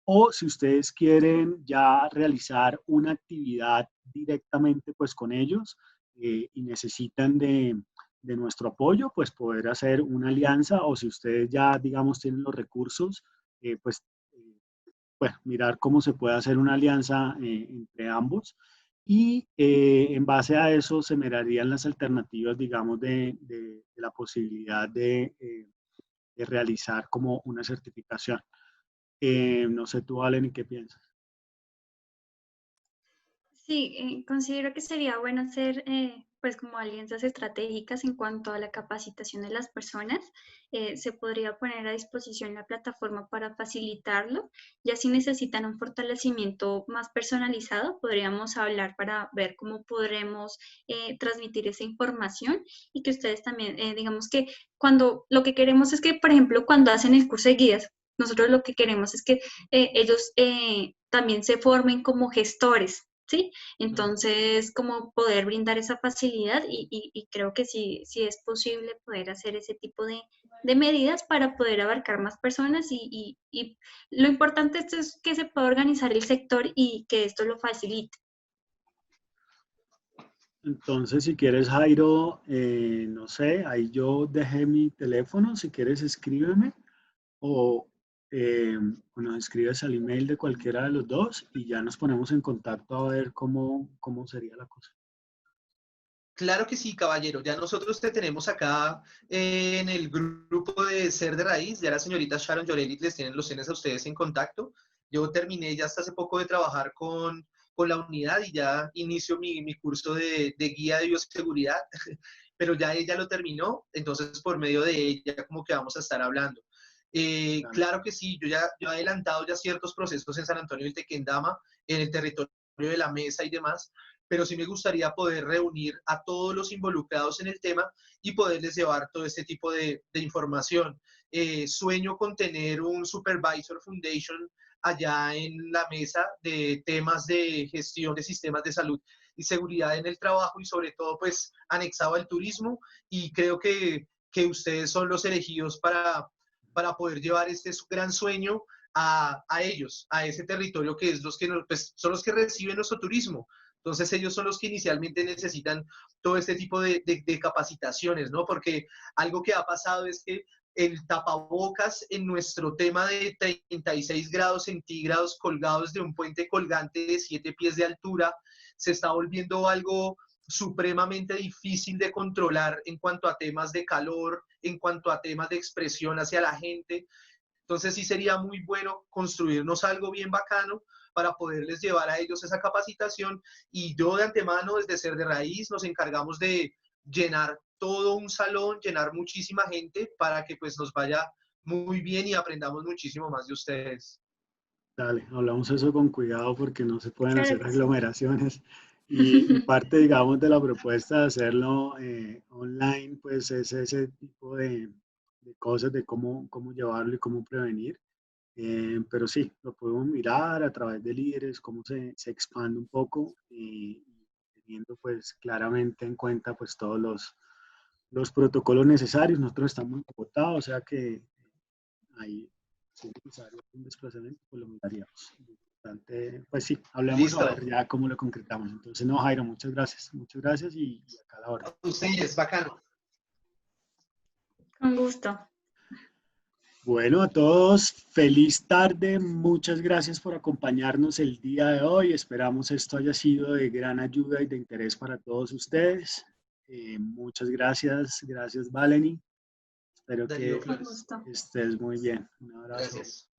O si ustedes quieren ya realizar una actividad directamente pues con ellos y necesitan de nuestro apoyo, pues poder hacer una alianza, o si ustedes ya digamos tienen los recursos, pues bueno, mirar cómo se puede hacer una alianza entre ambos, y en base a eso se mirarían las alternativas, digamos, de la posibilidad de realizar como una certificación. No sé tú, Valen, ¿y qué piensas? Sí, considero que sería bueno hacer pues como alianzas estratégicas en cuanto a la capacitación de las personas. Se podría poner a disposición la plataforma para facilitarlo. Ya si necesitan un fortalecimiento más personalizado, podríamos hablar para ver cómo podremos transmitir esa información y que ustedes también, digamos que cuando lo que queremos es que, por ejemplo, cuando hacen el curso de guías, nosotros lo que queremos es que ellos también se formen como gestores. ¿Sí? Entonces, como poder brindar esa facilidad y creo que sí, sí es posible poder hacer ese tipo de medidas para poder abarcar más personas y lo importante esto es que se pueda organizar el sector y que esto lo facilite. Entonces, si quieres, Jairo, no sé, ahí yo dejé mi teléfono, si quieres escríbeme o, o nos escribes al email de cualquiera de los dos y ya nos ponemos en contacto a ver cómo sería la cosa. Claro que sí, caballero. Ya nosotros te tenemos acá en el grupo de Ser de Raíz. Ya la señorita Sharon Llorelli los tienes a ustedes en contacto. Yo terminé ya hasta hace poco de trabajar con la unidad y ya inicio mi curso de guía de bioseguridad, pero ya ella lo terminó, entonces por medio de ella como que vamos a estar hablando. Claro que sí, yo he adelantado ya ciertos procesos en San Antonio del Tequendama, en el territorio de la mesa y demás, pero sí me gustaría poder reunir a todos los involucrados en el tema y poderles llevar todo este tipo de información. Sueño con tener un Supervisor Foundation allá en la mesa de temas de gestión de sistemas de salud y seguridad en el trabajo y sobre todo pues anexado al turismo, y creo que ustedes son los elegidos para poder llevar este gran sueño a ellos, a ese territorio que es los que pues, son los que reciben nuestro turismo. Entonces ellos son los que inicialmente necesitan todo este tipo de capacitaciones, ¿no? Porque algo que ha pasado es que el tapabocas en nuestro tema de 36 grados centígrados colgados de un puente colgante de 7 pies de altura se está volviendo algo supremamente difícil de controlar en cuanto a temas de calor, en cuanto a temas de expresión hacia la gente. Entonces sí sería muy bueno construirnos algo bien bacano para poderles llevar a ellos esa capacitación, y yo de antemano desde Ser de Raíz nos encargamos de llenar todo un salón, llenar muchísima gente para que pues nos vaya muy bien y aprendamos muchísimo más de ustedes. Dale, hablamos eso con cuidado porque no se pueden Claro hacer que sí. aglomeraciones y parte, digamos, de la propuesta de hacerlo online, pues es ese tipo de cosas de cómo llevarlo y cómo prevenir. Pero sí, lo podemos mirar a través de líderes, cómo se expande un poco y teniendo pues claramente en cuenta pues todos los protocolos necesarios. Nosotros estamos en Bogotá, o sea que ahí si es necesario un desplazamiento, pues lo miraríamos. Importante, pues sí, hablemos a ver Listo. ya cómo lo concretamos. Entonces, no, Jairo, muchas gracias y acá a la orden. A ustedes, bacano. Con gusto. Bueno, a todos, feliz tarde. Muchas gracias por acompañarnos el día de hoy. Esperamos esto haya sido de gran ayuda y de interés para todos ustedes. Muchas gracias. Gracias, Valeni. Espero Darío que Con Flores. gusto. estés muy bien. Un abrazo. Gracias.